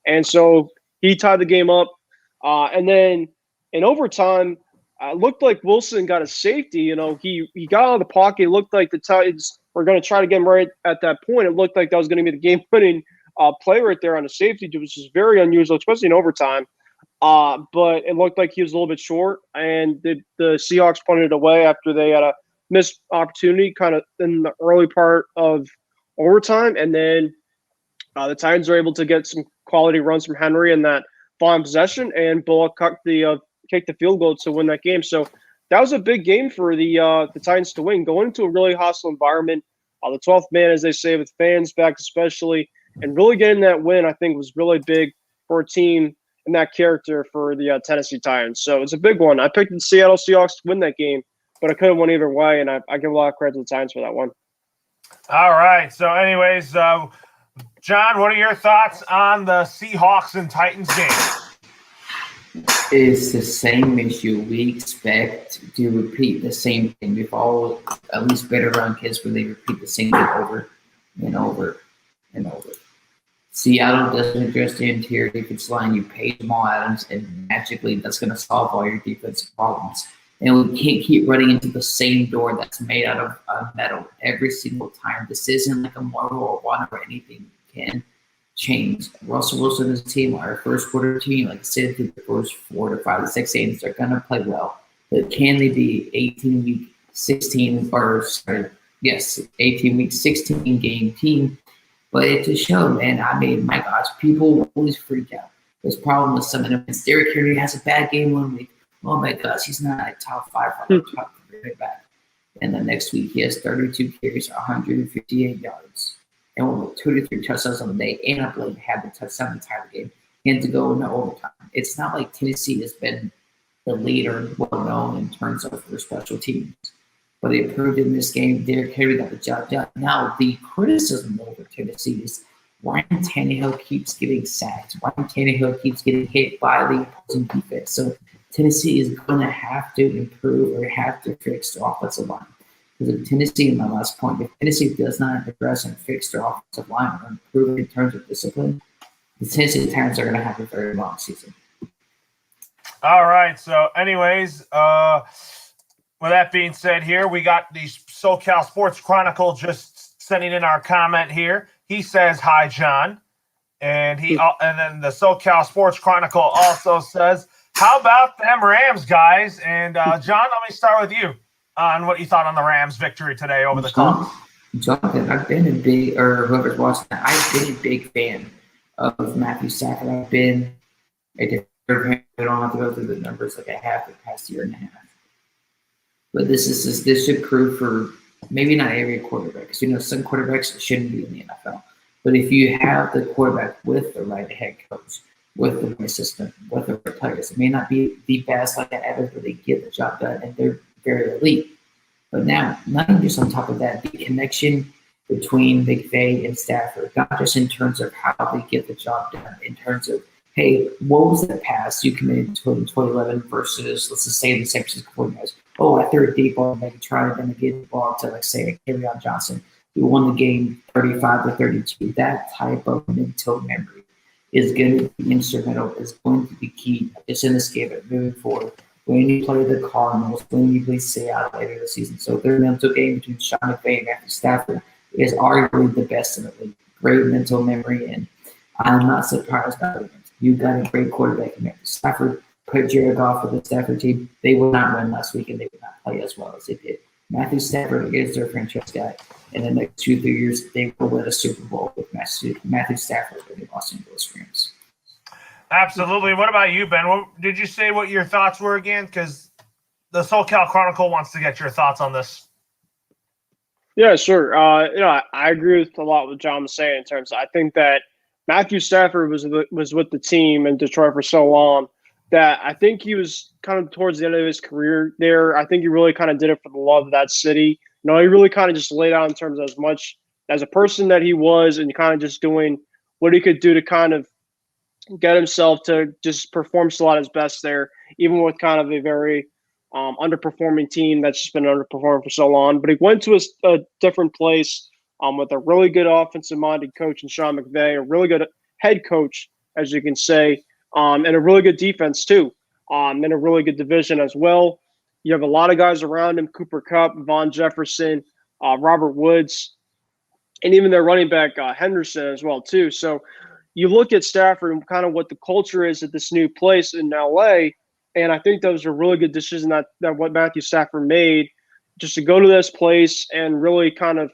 [SPEAKER 3] And so he tied the game up. And then in overtime, it looked like Wilson got a safety. He got out of the pocket. It looked like the Titans were going to try to get him right at that point. It looked like that was going to be the game-winning play right there on the safety, which is very unusual, especially in overtime. But it looked like he was a little bit short, and the Seahawks punted it away after they had a missed opportunity kind of in the early part of overtime. And then the Titans were able to get some quality runs from Henry in that final possession, and Bullock kicked the field goal to win that game. So that was a big game for the Titans to win, going into a really hostile environment. The 12th man, as they say, with fans back especially, and really getting that win, I think, was really big for a team in that character for the Tennessee Titans. So it's a big one. I picked the Seattle Seahawks to win that game, but I could have won either way, and I give a lot of credit to the Titans for that one.
[SPEAKER 2] All right. So anyways, John, what are your thoughts on the Seahawks and Titans game?
[SPEAKER 4] It's the same issue. We expect to repeat the same thing. We've all at least been around kids where they repeat the same thing over and over and over. Seattle doesn't address the interior defense line. You pay Jamal Adams, and magically that's going to solve all your defensive problems. And we can't keep running into the same door that's made out of metal every single time. This isn't like a Marvel or one or anything can change. Russell Wilson and his team are a first quarter team. Like I said, through the first 4 to 5 to 6 games, they're going to play well. But can they be 18-week 16 or sorry, yes, 18-week 16 game team? But it's a show, man. I mean, my gosh, people always freak out. There's a problem with some of them. Derrick Henry has a bad game 1 week. Oh my gosh, he's not a top 5 or top 3 back. And the next week he has 32 carries, 158 yards, and over 2 to 3 touchdowns on the day. And I believe had the touchdown the entire game and to go into overtime. It's not like Tennessee has been the leader, well known in terms of their special teams. But they proved in this game, Derrick Henry got the job done. Now, the criticism over Tennessee is Ryan Tannehill keeps getting sacked. Ryan Tannehill keeps getting hit by the opposing defense. So Tennessee is going to have to improve or have to fix their offensive line. Because if Tennessee, in my last point, if Tennessee does not address and fix their offensive line or improve in terms of discipline, the Tennessee Titans are going to have a very long season.
[SPEAKER 2] All right. So, anyways, with that being said, here we got the SoCal Sports Chronicle just sending in our comment here. He says, "Hi, John," and then the SoCal Sports Chronicle also says, "How about them Rams, guys?" And John, let me start with you on what you thought on the Rams' victory today over the Colts.
[SPEAKER 4] Jonathan, I've been a big, or whoever's watching that, I've been a big fan of Matthew Stafford. I've been a different. I don't have to go through the numbers like I have the past year and a half. But this should prove for maybe not every quarterback, because some quarterbacks shouldn't be in the NFL. But if you have the quarterback with the right head coach, with the right system, with the right players, it may not be the best like that ever, but they get the job done and they're very elite. But now, not just on top of that, the connection between McVay and Stafford, not just in terms of how they get the job done, in terms of, hey, what was that pass you committed in 2011 versus, let's just say, the San Francisco 49ers? Oh, I threw a deep ball and they tried to get the ball to, like, say, Kerryon Johnson. We won the game 35-32. That type of mental memory is going to be instrumental, is going to be key, just in this game, but moving forward. When you play the Cardinals, when you play Seattle later this season. So their mental game between Sean McVay and Matthew Stafford is arguably the best in the league. Great mental memory, and I'm not surprised by it. You got a great quarterback in Matthew Stafford. Put Jared Goff with the Stafford team. They would not win last week, and they would not play as well as they did. Matthew Stafford is their franchise guy. In the next 2-3 years, they will win a Super Bowl with Matthew Stafford and the Los Angeles Rams.
[SPEAKER 2] Absolutely. What about you, Ben? Did you say what your thoughts were again? Because the SoCal Chronicle wants to get your thoughts on this.
[SPEAKER 3] Yeah, sure. I agree with a lot what John was saying in terms of, I think that Matthew Stafford was with the team in Detroit for so long that I think he was kind of towards the end of his career there. I think he really kind of did it for the love of that city. He really kind of just laid out in terms of as much as a person that he was, and kind of just doing what he could do to kind of get himself to just perform still at his best there, even with kind of a very underperforming team that's just been underperforming for so long. But he went to a different place with a really good offensive-minded coach in Sean McVay, a really good head coach, as you can say, and a really good defense too, and a really good division as well. You have a lot of guys around him: Cooper Kupp, Von Jefferson, Robert Woods, and even their running back Henderson as well too. So you look at Stafford and kind of what the culture is at this new place in LA, and I think that was a really good decision that what Matthew Stafford made, just to go to this place and really kind of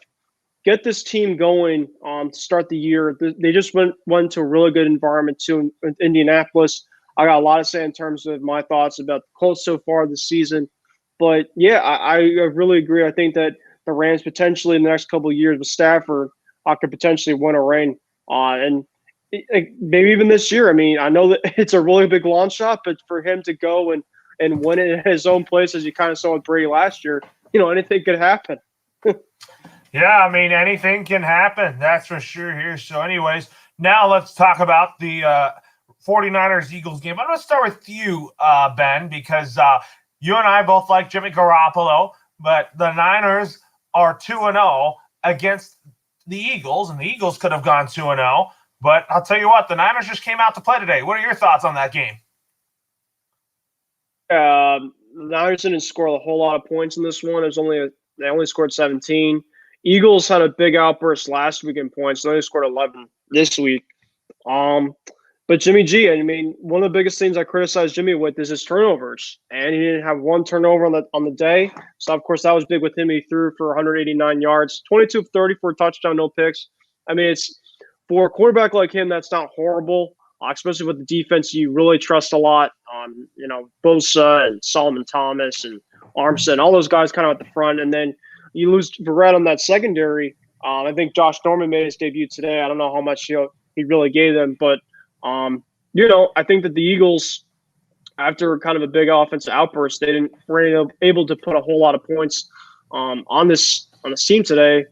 [SPEAKER 3] get this team going to start the year. They just went to a really good environment too in Indianapolis. I got a lot to say in terms of my thoughts about the Colts so far this season. But, yeah, I really agree. I think that the Rams potentially in the next couple of years with Stafford could potentially win a ring. And maybe even this year. I mean, I know that it's a really big long shot, but for him to go and win it in his own place, as you kind of saw with Brady last year, anything could happen.
[SPEAKER 2] Yeah, I mean, anything can happen. That's for sure here. So anyways, now let's talk about the 49ers-Eagles game. I'm going to start with you, Ben, because you and I both like Jimmy Garoppolo, but the Niners are 2-0 against the Eagles, and the Eagles could have gone 2-0. But I'll tell you what, the Niners just came out to play today. What are your thoughts on that game?
[SPEAKER 3] The Niners didn't score a whole lot of points in this one. They only scored 17. Eagles had a big outburst last week in points. They only scored 11 this week. But Jimmy G, I mean, one of the biggest things I criticize Jimmy with is his turnovers, and he didn't have one turnover on the day. So of course that was big with him. He threw for 189 yards, 22 of 30 for a touchdown, no picks. I mean, it's for a quarterback like him, that's not horrible, especially with the defense you really trust a lot. Bosa and Solomon Thomas and Armstead, all those guys kind of at the front, and then you lose Verrett on that secondary. I think Josh Norman made his debut today. I don't know how much he really gave them, but I think that the Eagles, after kind of a big offensive outburst, they weren't able to put a whole lot of points on this team today.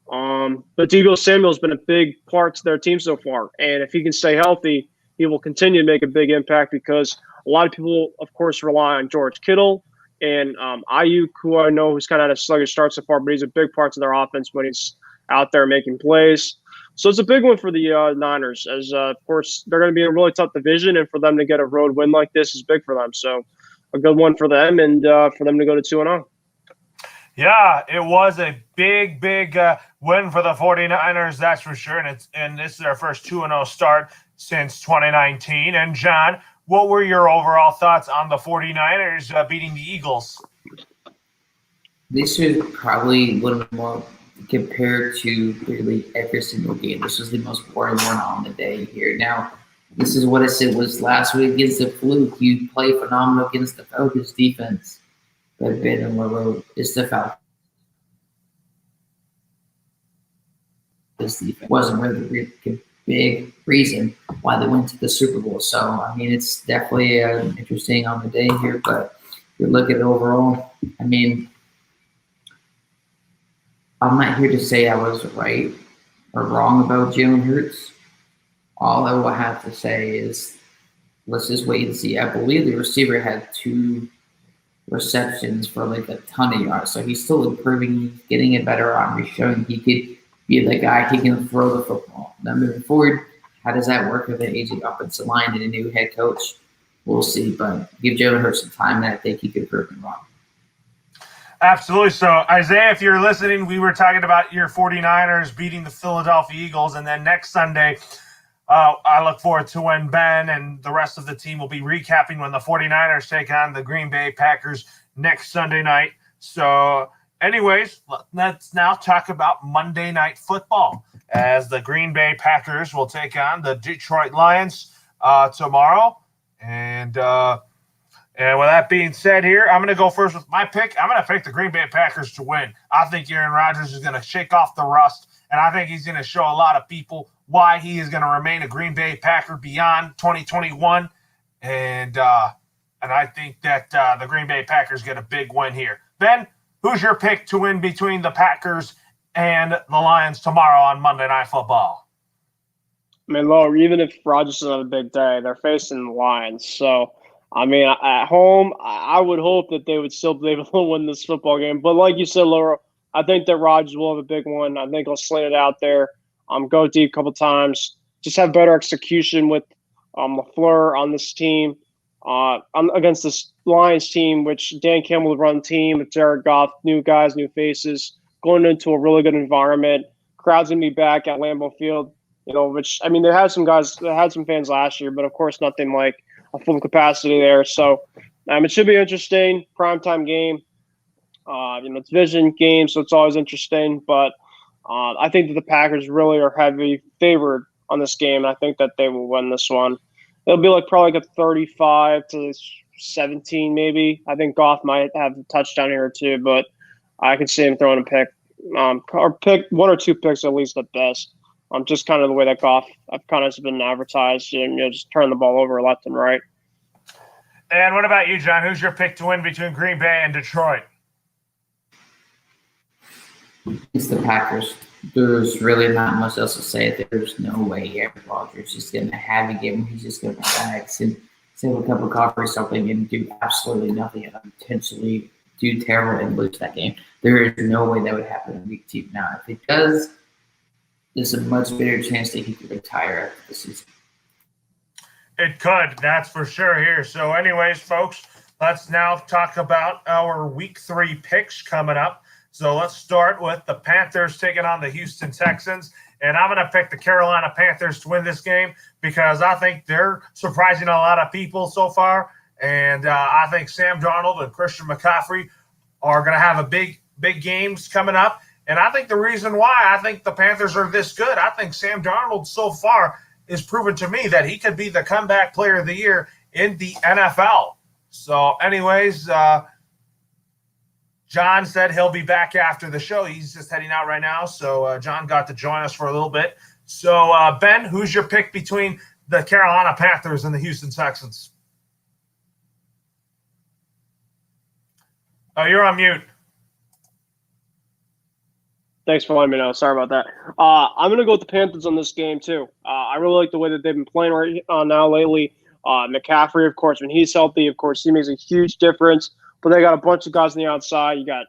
[SPEAKER 3] But Deebo Samuel's been a big part to their team so far, and if he can stay healthy, he will continue to make a big impact because a lot of people, of course, rely on George Kittle and Ayuk, who I know who's kind of had a sluggish start so far, but he's a big part of their offense when he's out there making plays. So it's a big one for the Niners, as of course they're going to be in a really tough division, and for them to get a road win like this is big for them. So a good one for them, and for them to go to 2-0.
[SPEAKER 2] Yeah, it was a big win for the 49ers, that's for sure. And this is their first 2-0 start since 2019. And John, what were your overall thoughts on the 49ers beating the Eagles?
[SPEAKER 4] This is probably one of the more compared to really every single game. This was the most boring one on the day here. Now, this is what I said was last week against the Fluke. You play phenomenal against the Falcons defense. But Ben and Loro is the Falcons. This defense wasn't really the big reason why they went to the Super Bowl. So, I mean, it's definitely interesting on the day here. But if you look at it overall, I mean, I'm not here to say I was right or wrong about Jalen Hurts. All I will have to say is let's just wait and see. I believe the receiver had 2 receptions for like a ton of yards. So he's still improving. He's getting a better arm. He's showing he could be the guy who can throw the football. Now moving forward, how does that work with an aging offensive line and a new head coach? We'll see. But give Jalen Hurts some time, and I think he could prove him wrong.
[SPEAKER 2] Absolutely. So, Isaiah, if you're listening, we were talking about your 49ers beating the Philadelphia Eagles. And then next Sunday, I look forward to when Ben and the rest of the team will be recapping when the 49ers take on the Green Bay Packers next Sunday night. So, anyways, let's now talk about Monday Night Football as the Green Bay Packers will take on the Detroit Lions tomorrow. And with that being said here, I'm going to go first with my pick. I'm going to pick the Green Bay Packers to win. I think Aaron Rodgers is going to shake off the rust, and I think he's going to show a lot of people why he is going to remain a Green Bay Packer beyond 2021. And I think that the Green Bay Packers get a big win here. Ben, who's your pick to win between the Packers and the Lions tomorrow on Monday Night Football?
[SPEAKER 3] I mean, Loro, even if Rodgers doesn't have a big day, they're facing the Lions. So, I mean, at home, I would hope that they would still be able to win this football game. But like you said, Loro, I think that Rodgers will have a big one. I think he'll sling it out there, go deep a couple times, just have better execution with LaFleur on this team, against this Lions team, which Dan Campbell will run team with Jared Goff, new guys, new faces, going into a really good environment. Crowd's going to be back at Lambeau Field, which, I mean, they had some fans last year, but of course nothing like a full capacity there. So it should be interesting. Primetime game. It's division game, so it's always interesting. But I think that the Packers really are heavy favored on this game. I think that they will win this one. It'll be probably like a 35-17 maybe. I think Goff might have a touchdown here or two, but I can see him throwing a pick. Or pick 1 or 2 picks at least at best. Just kind of the way that Goff I've kind of been advertised, and just turn the ball over left and right.
[SPEAKER 2] And what about you, John? Who's your pick to win between Green Bay and Detroit?
[SPEAKER 4] It's the Packers. there's really not much else to say. There's no way Aaron Rodgers is going to have a game. He's just going to relax and sip a cup of coffee or something and do absolutely nothing and potentially do terrible and lose that game. There is no way that would happen in week 2. Now, if it does, there's a much better chance that he could retire after the season.
[SPEAKER 2] It could, that's for sure here. So anyways, folks, let's now talk about our week 3 picks coming up. So let's start with the Panthers taking on the Houston Texans. And I'm going to pick the Carolina Panthers to win this game because I think they're surprising a lot of people so far. And I think Sam Darnold and Christian McCaffrey are going to have a big games coming up. And I think the reason why I think the Panthers are this good, I think Sam Darnold so far is proven to me that he could be the comeback player of the year in the NFL. So anyways, John said he'll be back after the show. He's just heading out right now. So John got to join us for a little bit. So Ben, who's your pick between the Carolina Panthers and the Houston Texans? Oh, you're on mute.
[SPEAKER 3] Thanks for letting me know. Sorry about that. I'm going to go with the Panthers on this game, too. I really like the way that they've been playing right now lately. McCaffrey, of course, when he's healthy, of course, he makes a huge difference. But they got a bunch of guys on the outside. You got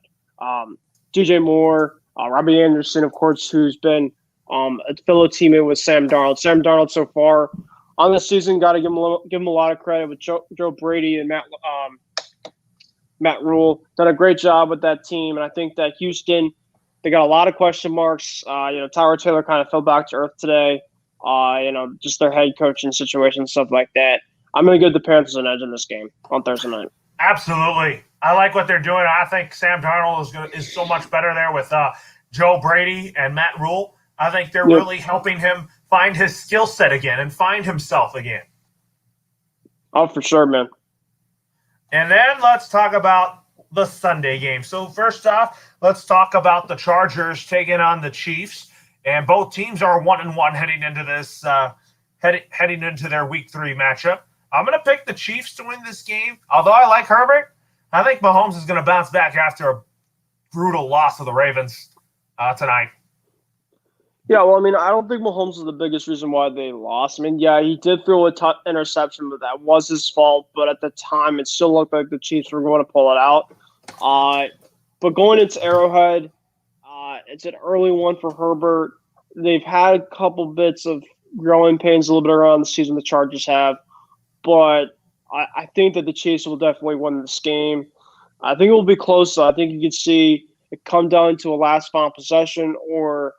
[SPEAKER 3] DJ Moore, Robbie Anderson, of course, who's been a fellow teammate with Sam Darnold. Sam Darnold so far on the season, got to give him a lot of credit with Joe Brady and Matt Rule. Done a great job with that team. And I think that Houston, they got a lot of question marks. Tyler Taylor kind of fell back to earth today. Just their head coaching situation, stuff like that. I'm going to give the Panthers an edge in this game on Thursday night.
[SPEAKER 2] Absolutely. I like what they're doing. I think Sam Darnold is so much better there with Joe Brady and Matt Rule. I think they're really helping him find his skill set again and find himself again.
[SPEAKER 3] Oh, for sure, man.
[SPEAKER 2] And then let's talk about the Sunday game. So first off, let's talk about the Chargers taking on the Chiefs. And both teams are 1-1 heading into this heading into their Week 3 matchup. I'm going to pick the Chiefs to win this game. Although I like Herbert, I think Mahomes is going to bounce back after a brutal loss of the Ravens tonight.
[SPEAKER 3] Yeah, well, I don't think Mahomes is the biggest reason why they lost. He did throw a interception, but that was his fault. But at the time, it still looked like the Chiefs were going to pull it out. But going into Arrowhead, it's an early one for Herbert. They've had a couple bits of growing pains a little bit around the season, the Chargers have. But I think that the Chiefs will definitely win this game. I think it will be close. I think you could see it come down to a last final possession or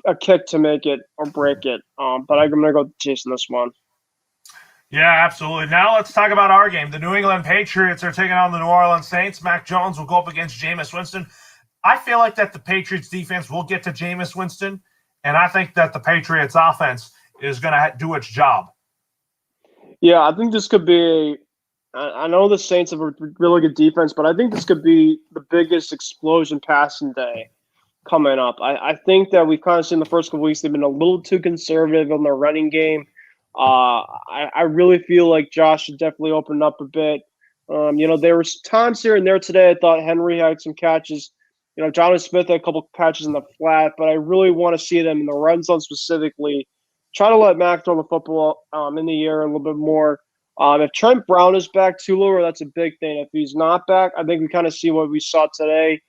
[SPEAKER 3] a kick to make it or break it. But I'm going to go with the Chiefs in this one.
[SPEAKER 2] Yeah, absolutely. Now let's talk about our game. The New England Patriots are taking on the New Orleans Saints. Mac Jones will go up against Jameis Winston. I feel like that the Patriots defense will get to Jameis Winston, and I think that the Patriots offense is going to do its job.
[SPEAKER 3] Yeah, I think this could be I know the Saints have a really good defense, but I think this could be the biggest explosion passing day coming up. I think that we've kind of seen the first couple weeks they've been a little too conservative on their running game. I really feel like Josh should definitely open up a bit. There were times here and there today I thought Henry had some catches. Jonathan Smith had a couple catches in the flat, but I really want to see them in the red zone specifically. Try to let Mac throw the football in the air a little bit more. If Trent Brown is back too, Loro, that's a big thing. If he's not back, I think we kind of see what we saw today.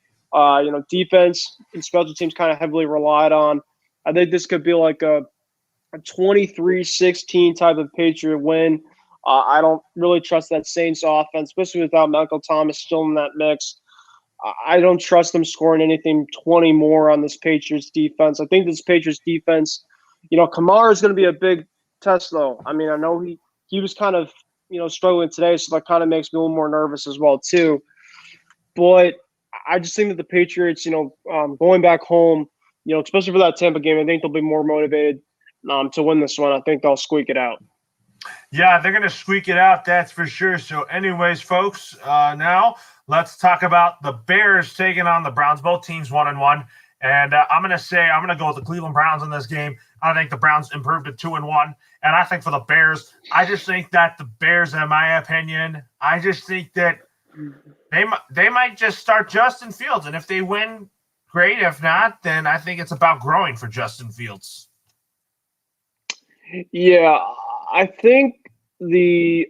[SPEAKER 3] Defense and special teams kind of heavily relied on. I think this could be like a 23-16 type of Patriot win. I don't really trust that Saints offense, especially without Michael Thomas still in that mix. I don't trust them scoring anything 20 more on this Patriots defense. I think this Patriots defense, Kamara is going to be a big test, though. I know he was kind of, struggling today, so that kind of makes me a little more nervous as well, too. But I just think that the Patriots, going back home, especially for that Tampa game, I think they'll be more motivated to win this one. I think they'll squeak it out.
[SPEAKER 2] Yeah, they're going to squeak it out, that's for sure. So anyways, folks, now let's talk about the Bears taking on the Browns. Both teams 1-1. And I'm going to go with the Cleveland Browns in this game. I think the Browns improved to 2-1. And I think for the Bears, I just think that the Bears, in my opinion, I just think that they might just start Justin Fields. And if they win great. If not, then I think it's about growing for Justin Fields.
[SPEAKER 3] Yeah, I think the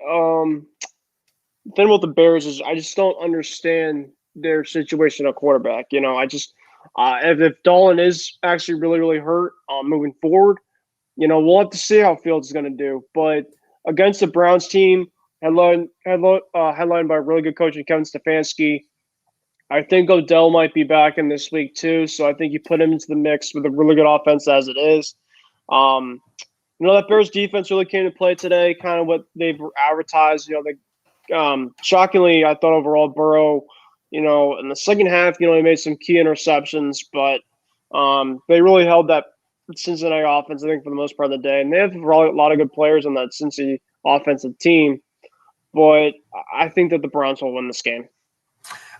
[SPEAKER 3] thing with the Bears is I just don't understand their situation at quarterback. If Dolan is actually really, really hurt moving forward, we'll have to see how Fields is going to do. But against the Browns team, headlined by a really good coach in Kevin Stefanski, I think Odell might be back in this week too. So I think you put him into the mix with a really good offense as it is. That Bears defense really came to play today, kind of what they've advertised. Shockingly, I thought overall Burrow, in the second half, he made some key interceptions, but they really held that Cincinnati offense, I think, for the most part of the day. And they have a lot of good players on that Cincy offensive team, but I think that the Browns will win this game.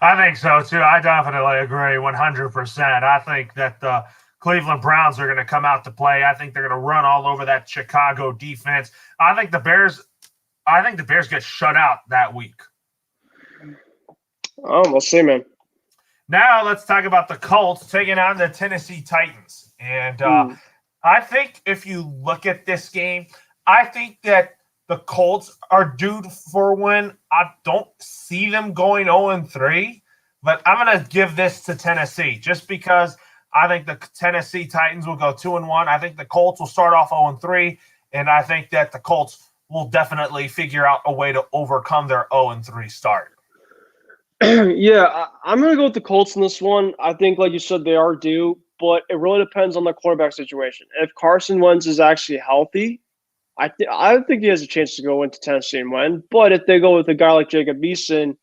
[SPEAKER 2] I think so, too. I definitely agree 100%. I think that the Cleveland Browns are going to come out to play. I think they're going to run all over that Chicago defense. I think the Bears get shut out that week.
[SPEAKER 3] Oh, we'll see, man.
[SPEAKER 2] Now let's talk about the Colts taking on the Tennessee Titans. And I think if you look at this game, I think that the Colts are due for a win. I don't see them going 0-3, but I'm going to give this to Tennessee just because I think the Tennessee Titans will go 2-1. I think the Colts will start off 0-3, and I think that the Colts will definitely figure out a way to overcome their 0-3 start.
[SPEAKER 3] Yeah, I'm going to go with the Colts in this one. I think, like you said, they are due, but it really depends on the quarterback situation. If Carson Wentz is actually healthy, I think he has a chance to go into Tennessee and win. But if they go with a guy like Jacob Eason,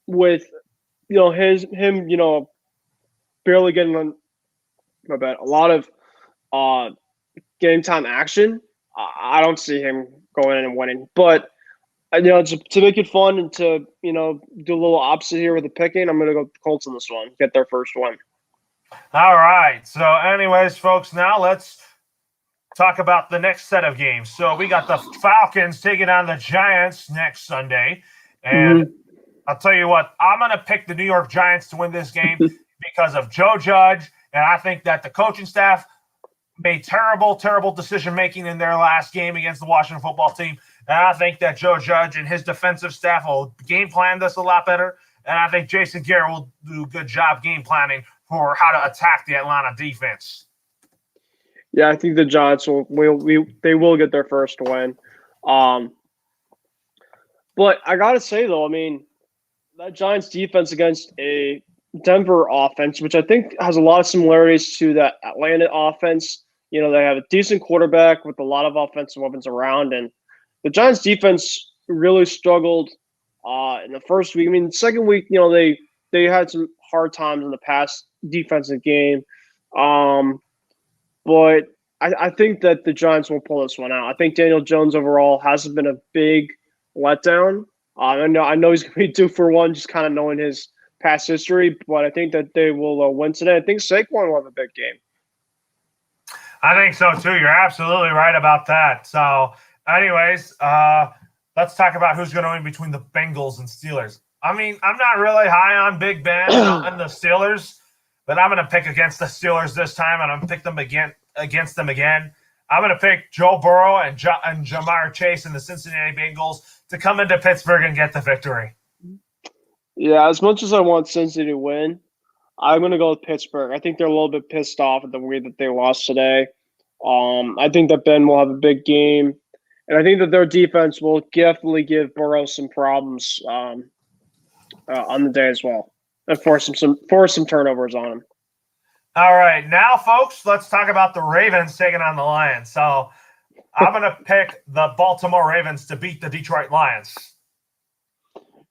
[SPEAKER 3] with him barely getting a lot of game time action, I don't see him going in and winning. But to make it fun and to do a little opposite here with the picking, I'm going to go with the Colts on this one, get their first win.
[SPEAKER 2] All right. So, anyways, folks, now let's talk about the next set of games. So we got the Falcons taking on the Giants next Sunday. And I'll tell you what, I'm going to pick the New York Giants to win this game because of Joe Judge. And I think that the coaching staff made terrible, terrible decision-making in their last game against the Washington football team. And I think that Joe Judge and his defensive staff will game plan this a lot better. And I think Jason Garrett will do a good job game planning for how to attack the Atlanta defense.
[SPEAKER 3] Yeah, I think the Giants will get their first win. But I got to say, though, I mean, that Giants defense against a Denver offense, which I think has a lot of similarities to that Atlanta offense. They have a decent quarterback with a lot of offensive weapons around. And the Giants defense really struggled in the first week. I mean, the second week, they had some hard times in the past defensive game. But I think that the Giants will pull this one out. I think Daniel Jones overall hasn't been a big letdown. I know he's going to be due for one, just kind of knowing his past history, but I think that they will win today. I think Saquon will have a big game.
[SPEAKER 2] I think so, too. You're absolutely right about that. So, anyways, let's talk about who's going to win between the Bengals and Steelers. I mean, I'm not really high on Big Ben and the Steelers, but I'm going to pick against the Steelers this time, and I'm going to pick them against them again. I'm going to pick Joe Burrow and Jamar Chase and the Cincinnati Bengals to come into Pittsburgh and get the victory.
[SPEAKER 3] Yeah, as much as I want Cincinnati to win, I'm going to go with Pittsburgh. I think they're a little bit pissed off at the way that they lost today. I think that Ben will have a big game, and I think that their defense will definitely give Burrow some problems on the day as well, and force some turnovers on him.
[SPEAKER 2] All right, now, folks, let's talk about the Ravens taking on the Lions. So I'm going to pick the Baltimore Ravens to beat the Detroit Lions.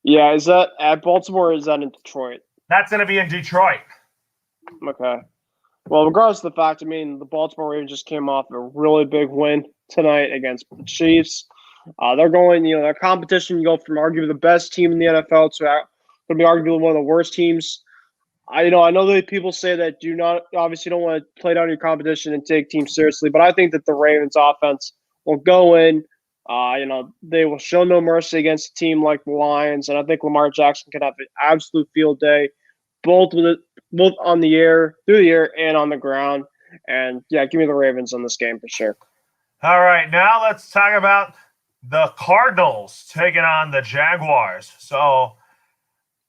[SPEAKER 3] Yeah, is that at Baltimore or is that in Detroit?
[SPEAKER 2] That's going to be in Detroit.
[SPEAKER 3] Okay. Well, regardless of the fact, I mean, the Baltimore Ravens just came off a really big win tonight against the Chiefs. They're going, their competition, you go from arguably the best team in the NFL to going to be arguably one of the worst teams. I know that people say that obviously don't want to play down your competition and take teams seriously, but I think that the Ravens offense will go in. They will show no mercy against a team like the Lions, and I think Lamar Jackson can have an absolute field day. Both with both on the air, through the air, and on the ground. And yeah, give me the Ravens on this game for sure.
[SPEAKER 2] All right, now let's talk about the Cardinals taking on the Jaguars. So,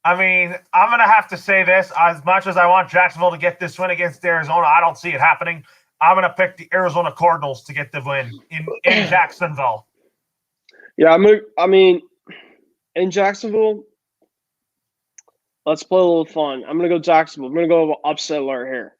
[SPEAKER 2] I mean, I'm going to have to say this. As much as I want Jacksonville to get this win against Arizona, I don't see it happening. I'm going to pick the Arizona Cardinals to get the win in Jacksonville.
[SPEAKER 3] Yeah, in Jacksonville, let's play a little fun. I'm going to go Jacksonville. I'm going to go upset alert here.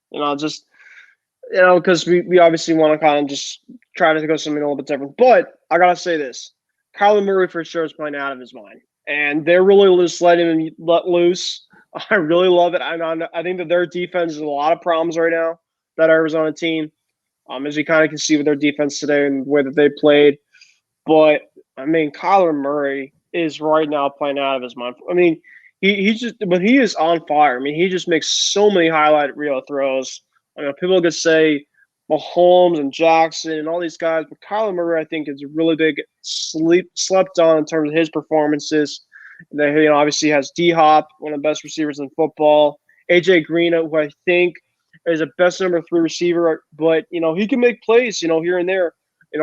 [SPEAKER 3] Because we obviously want to kind of just try to go something a little bit different. But I got to say this. Kyler Murray for sure is playing out of his mind. And they're really just letting him let loose. I really love it. I think that their defense has a lot of problems right now, that Arizona team, as you kind of can see with their defense today and the way that they played. But, Kyler Murray is right now playing out of his mind. He is on fire. He just makes so many highlight reel throws. People could say Mahomes and Jackson and all these guys, but Kyler Murray, I think, is really big slept on in terms of his performances. That obviously has D-Hop, one of the best receivers in football. A.J. Green, who I think is a best number 3 receiver, but he can make plays, here and there.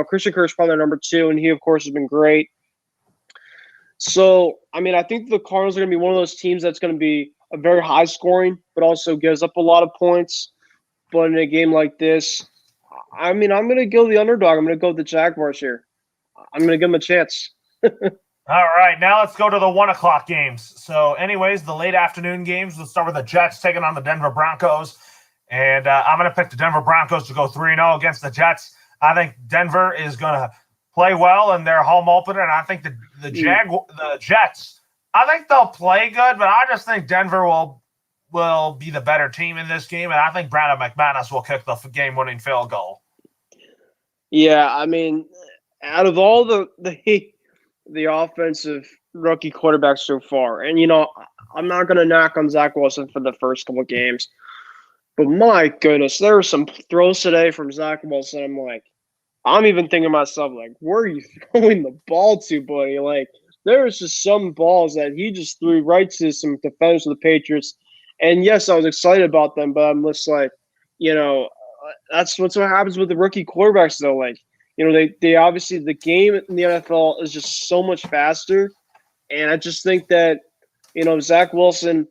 [SPEAKER 3] Christian Kurse probably number 2, and he of course has been great. So I think the Cardinals are going to be one of those teams that's going to be a very high scoring, but also gives up a lot of points. But in a game like this, I'm going to go the underdog. I'm going to go with the Jaguars here. I'm going to give them a chance.
[SPEAKER 2] All right, now let's go to the 1 o'clock games. So anyways, the late afternoon games, let's start with the Jets taking on the Denver Broncos. And I'm going to pick the Denver Broncos to go 3-0 against the Jets. I think Denver is going to play well in their home opener, and I think the Jets, I think they'll play good, but I just think Denver will be the better team in this game, and I think Brandon McManus will kick the game-winning field goal.
[SPEAKER 3] Yeah, out of all the offensive rookie quarterbacks so far, and I'm not going to knock on Zach Wilson for the first couple of games, but my goodness, there were some throws today from Zach Wilson. I'm even thinking to myself, where are you throwing the ball to, buddy? There was just some balls that he just threw right to some defenders of the Patriots. And yes, I was excited about them, but I'm just that's what happens with the rookie quarterbacks, though. They obviously, the game in the NFL is just so much faster. And I just think that, Zach Wilson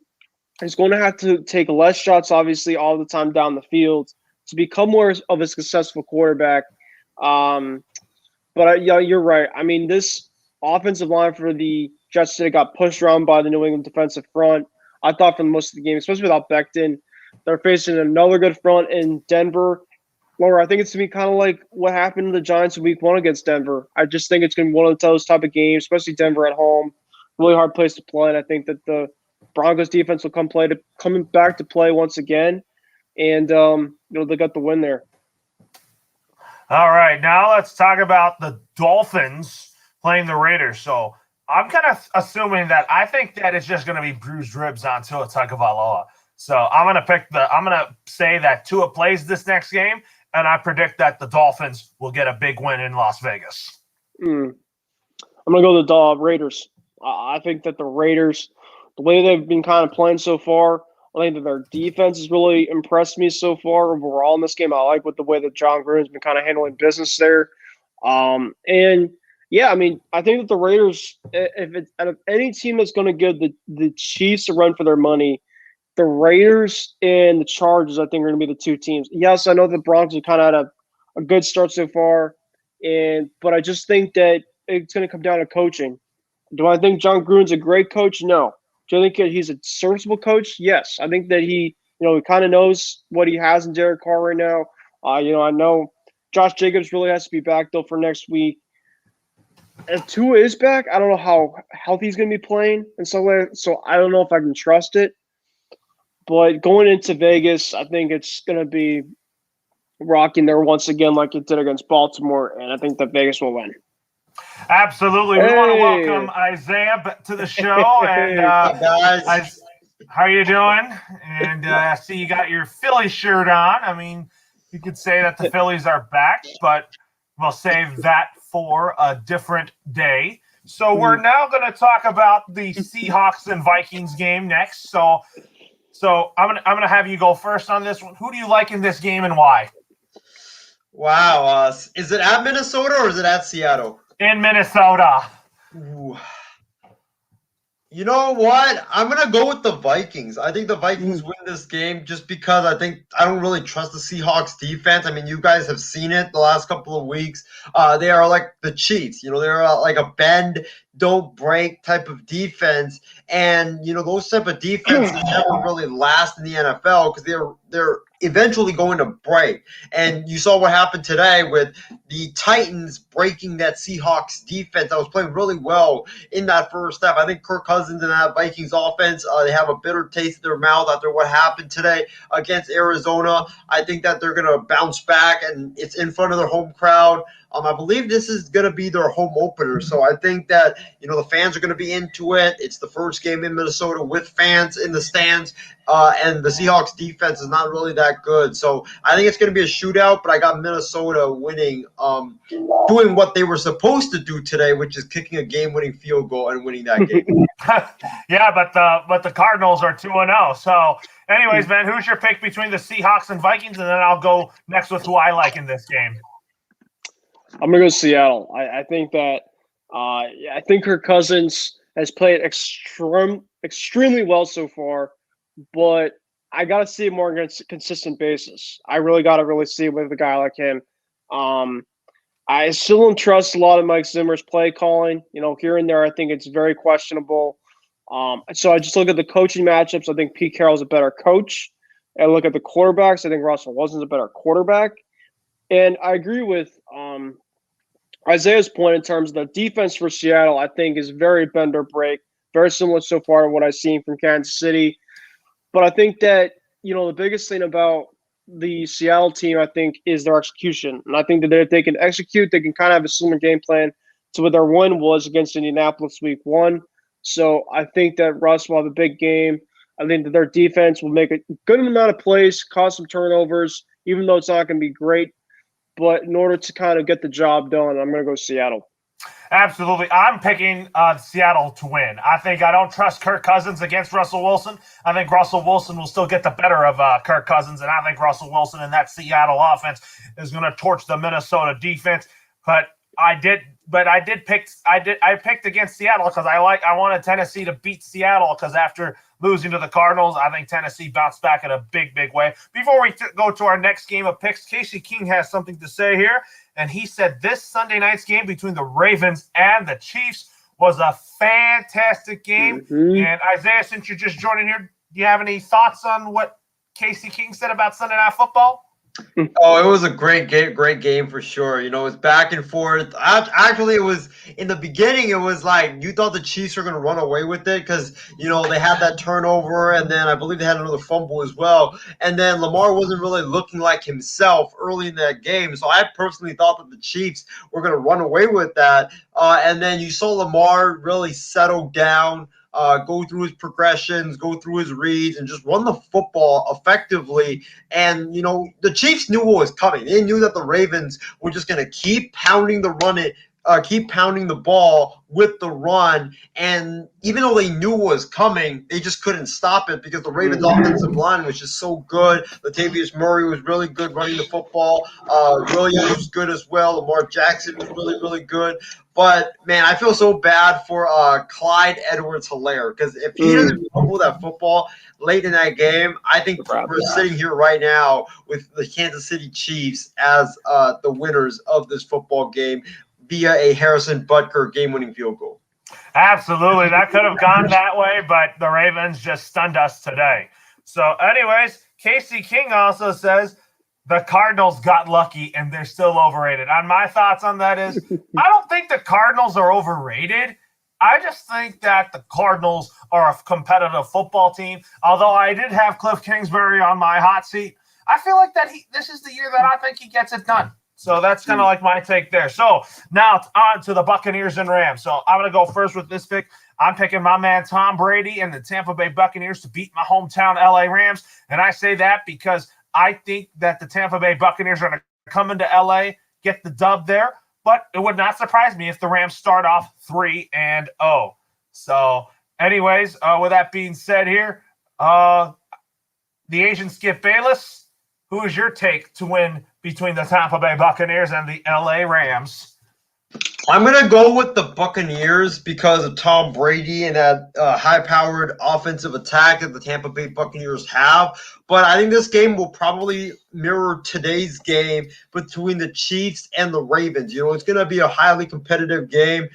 [SPEAKER 3] is going to have to take less shots, obviously, all the time down the field to become more of a successful quarterback. But you're right. This offensive line for the Jets today got pushed around by the New England defensive front. I thought for most of the game, especially without Becton, they're facing another good front in Denver. Loro, I think it's going to be kind of like what happened to the Giants in Week 1 against Denver. I just think it's going to be one of those type of games, especially Denver at home. Really hard place to play, and I think that the Broncos defense will coming back to play once again, and they got the win there.
[SPEAKER 2] All right, now let's talk about the Dolphins playing the Raiders. So I'm kind of assuming that I think that it's just going to be bruised ribs on Tua Tagovailoa. So I'm going to say that Tua plays this next game, and I predict that the Dolphins will get a big win in Las Vegas.
[SPEAKER 3] I'm going to go with the Raiders. I think that the Raiders, the way they've been kind of playing so far, I think that their defense has really impressed me so far overall in this game. I like the way that John Gruden's been kind of handling business there. And yeah, I think that the Raiders, out of any team that's going to give the Chiefs a run for their money, the Raiders and the Chargers, I think, are going to be the two teams. Yes, I know the Broncos have kind of had a good start so far, but I just think that it's going to come down to coaching. Do I think John Gruden's a great coach? No. Do I think he's a serviceable coach? Yes. I think that he kind of knows what he has in Derek Carr right now. I know Josh Jacobs really has to be back, though, for next week. If Tua is back, I don't know how healthy he's going to be playing and so I don't know if I can trust it. But going into Vegas, I think it's going to be rocking there once again like it did against Baltimore, and I think that Vegas will win.
[SPEAKER 2] Absolutely. We want to welcome Isaiah to the show. And
[SPEAKER 5] guys.
[SPEAKER 2] how are you doing? And I see you got your Philly shirt on. You could say that the Phillies are back, but we'll save that for a different day. So we're now going to talk about the Seahawks and Vikings game next. So So I'm gonna have you go first on this one. Who do you like in this game and why?
[SPEAKER 5] Wow. Is it at Minnesota or is it at Seattle?
[SPEAKER 2] In Minnesota.
[SPEAKER 5] Ooh. You know what? I'm gonna go with the Vikings. I think the Vikings win this game just because I don't really trust the Seahawks defense. I mean, you guys have seen it the last couple of weeks. They are like the Chiefs. You know, they're like a bend, don't break type of defense, and you know those type of defenses never really last in the NFL because they're eventually going to break. And you saw what happened today with the Titans breaking that Seahawks defense that was playing really well in that first half. I think Kirk Cousins and that Vikings offense, they have a bitter taste in their mouth after what happened today against Arizona. I think that they're going to bounce back, and it's in front of their home crowd. I believe this is going to be their home opener. So I think that, you know, the fans are going to be into it. It's the first game in Minnesota with fans in the stands, and the Seahawks defense is not really that good. So I think it's going to be a shootout, but I got Minnesota winning, doing what they were supposed to do today, which is kicking a game-winning field goal and winning that game.
[SPEAKER 2] Yeah, but the Cardinals are 2-0. So anyways, man, who's your pick between the Seahawks and Vikings? And then I'll go next with who I like in this game.
[SPEAKER 3] I'm gonna go Seattle. I think that I think Kirk Cousins has played extremely well so far, but I gotta see it more on a consistent basis. I gotta see it with a guy like him. I still don't trust a lot of Mike Zimmer's play calling. You know, here and there, I think it's very questionable. So I just look at the coaching matchups. I think Pete Carroll's a better coach. And I look at the quarterbacks. I think Russell Wilson's a better quarterback. And I agree with Isaiah's point in terms of the defense for Seattle. I think is very bend or break, very similar so far to what I've seen from Kansas City. But I think that, you know, the biggest thing about the Seattle team, I think, is their execution. And I think that if they can execute, they can kind of have a similar game plan to what their win was against Indianapolis week 1. So I think that Russ will have a big game. I think that their defense will make a good amount of plays, cause some turnovers, even though it's not going to be great. But in order to kind of get the job done, I'm going to go Seattle.
[SPEAKER 2] Absolutely. I'm picking Seattle to win. I don't trust Kirk Cousins against Russell Wilson. I think Russell Wilson will still get the better of Kirk Cousins, and I think Russell Wilson and that Seattle offense is going to torch the Minnesota defense. But I picked against Seattle because I wanted Tennessee to beat Seattle because after losing to the Cardinals, I think Tennessee bounced back in a big, big way. Before we go to our next game of picks, Casey King has something to say here. And he said this Sunday night's game between the Ravens and the Chiefs was a fantastic game.
[SPEAKER 3] Mm-hmm.
[SPEAKER 2] And Isaiah, since you're just joining here, do you have any thoughts on what Casey King said about Sunday Night Football?
[SPEAKER 5] Oh, it was a great game for sure. You know, it was back and forth. Actually, it was in the beginning. It was like you thought the Chiefs were going to run away with it because you know they had that turnover, and then I believe they had another fumble as well. And then Lamar wasn't really looking like himself early in that game. So I personally thought that the Chiefs were going to run away with that. And then you saw Lamar really settle down. Go through his progressions, go through his reads, and just run the football effectively. And, you know, the Chiefs knew what was coming. They knew that the Ravens were just going to keep pounding the ball with the run. And even though they knew what was coming, they just couldn't stop it because the Ravens' offensive line was just so good. Latavius Murray was really good running the football. Williams was good as well. Lamar Jackson was really, really good. But, man, I feel so bad for Clyde Edwards-Helaire because if he doesn't fumble that football late in that game, I think we're sitting here right now with the Kansas City Chiefs as the winners of this football game via a Harrison Butker game-winning field goal.
[SPEAKER 2] Absolutely. That could have gone that way, but the Ravens just stunned us today. So, anyways, Casey King also says the Cardinals got lucky and they're still overrated. And my thoughts on that is I don't think the Cardinals are overrated. I just think that the Cardinals are a competitive football team. Although I did have Cliff Kingsbury on my hot seat, I feel like that this is the year that I think he gets it done. So that's kind of like my take there. So now on to the Buccaneers and Rams. So I'm going to go first with this pick. I'm picking my man Tom Brady and the Tampa Bay Buccaneers to beat my hometown LA Rams. And I say that because I think that the Tampa Bay Buccaneers are going to come into LA, get the dub there. But it would not surprise me if the Rams start off 3-0. So anyways, with that being said here, the agent Skip Bayless, who is your take to win between the Tampa Bay Buccaneers and the LA Rams?
[SPEAKER 5] I'm going to go with the Buccaneers because of Tom Brady and that high-powered offensive attack that the Tampa Bay Buccaneers have. But I think this game will probably mirror today's game between the Chiefs and the Ravens. It's going to be a highly competitive game.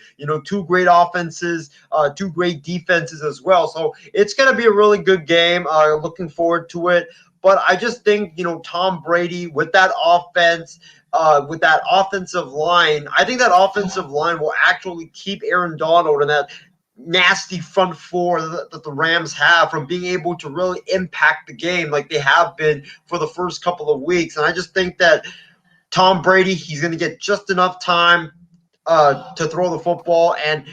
[SPEAKER 5] Two great offenses, two great defenses as well. So it's going to be a really good game. Looking forward to it. But I just think, Tom Brady with that offense, with that offensive line, I think that offensive line will actually keep Aaron Donald and that nasty front four that the Rams have from being able to really impact the game like they have been for the first couple of weeks. And I just think that Tom Brady, he's going to get just enough time to throw the football. And,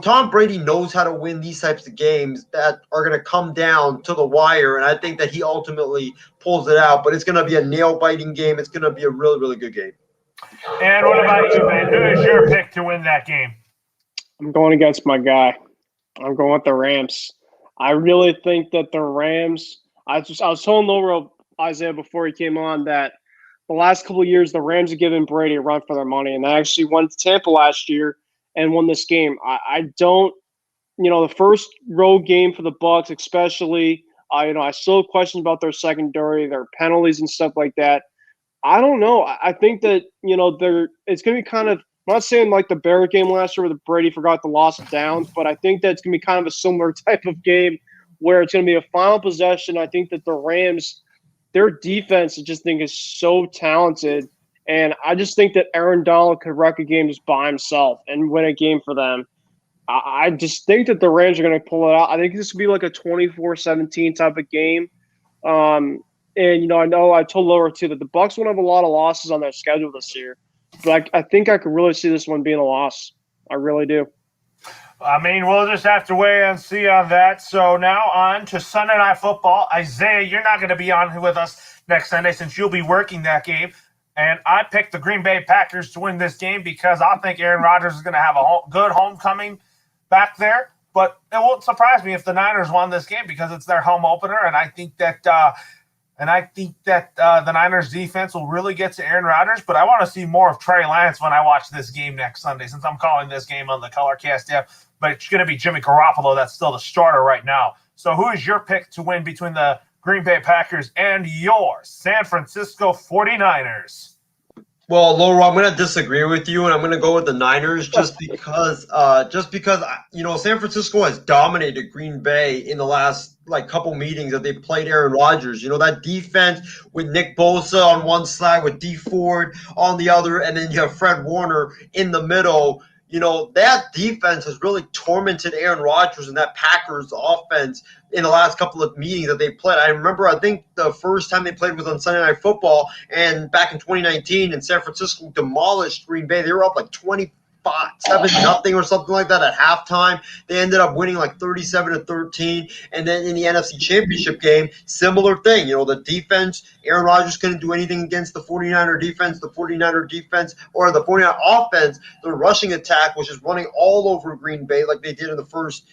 [SPEAKER 5] Tom Brady knows how to win these types of games that are going to come down to the wire. And I think that he ultimately pulls it out. But it's going to be a nail-biting game. It's going to be a really, really good game.
[SPEAKER 2] And what about you, Ben? Who is your pick to win that game?
[SPEAKER 3] I'm going against my guy. I'm going with the Rams. I really think that the Rams – I was telling Loro, Isaiah, before he came on that the last couple of years, the Rams have given Brady a run for their money, and they actually went to Tampa last year and won this game. I don't, the first road game for the Bucs, especially, I still have questions about their secondary, their penalties and stuff like that. I don't know. I think that, it's going to be kind of, I'm not saying like the Bear game last year where Brady forgot the loss of downs, but I think that's going to be kind of a similar type of game where it's going to be a final possession. I think that the Rams, their defense, I just think is so talented. And I just think that Aaron Donald could wreck a game just by himself and win a game for them. I just think that the Rams are going to pull it out. I think this could be like a 24-17 type of game. And, I know I told Loro too that the Bucs won't have a lot of losses on their schedule this year. But I think I could really see this one being a loss. I really do.
[SPEAKER 2] I mean, we'll just have to wait and see on that. So now on to Sunday Night Football. Isaiah, you're not going to be on with us next Sunday since you'll be working that game. And I picked the Green Bay Packers to win this game because I think Aaron Rodgers is going to have a good homecoming back there. But it won't surprise me if the Niners won this game because it's their home opener. And I think that the Niners defense will really get to Aaron Rodgers, but I want to see more of Trey Lance when I watch this game next Sunday since I'm calling this game on the Colorcast app. But it's going to be Jimmy Garoppolo that's still the starter right now. So who is your pick to win between the Green Bay Packers and your San Francisco 49ers?
[SPEAKER 5] Well, Loro, I'm going to disagree with you, and I'm going to go with the Niners just because San Francisco has dominated Green Bay in the last couple meetings that they played Aaron Rodgers. That defense with Nick Bosa on one side, with Dee Ford on the other, and then you have Fred Warner in the middle. That defense has really tormented Aaron Rodgers and that Packers offense in the last couple of meetings that they played. I think the first time they played was on Sunday Night Football, and back in 2019, and San Francisco demolished Green Bay. They were up 27-0 or something like that at halftime. They ended up winning 37-13. And then in the NFC Championship game, similar thing. The defense, Aaron Rodgers couldn't do anything against the 49er defense. The 49er defense or the 49er offense, the rushing attack was just running all over Green Bay like they did in the first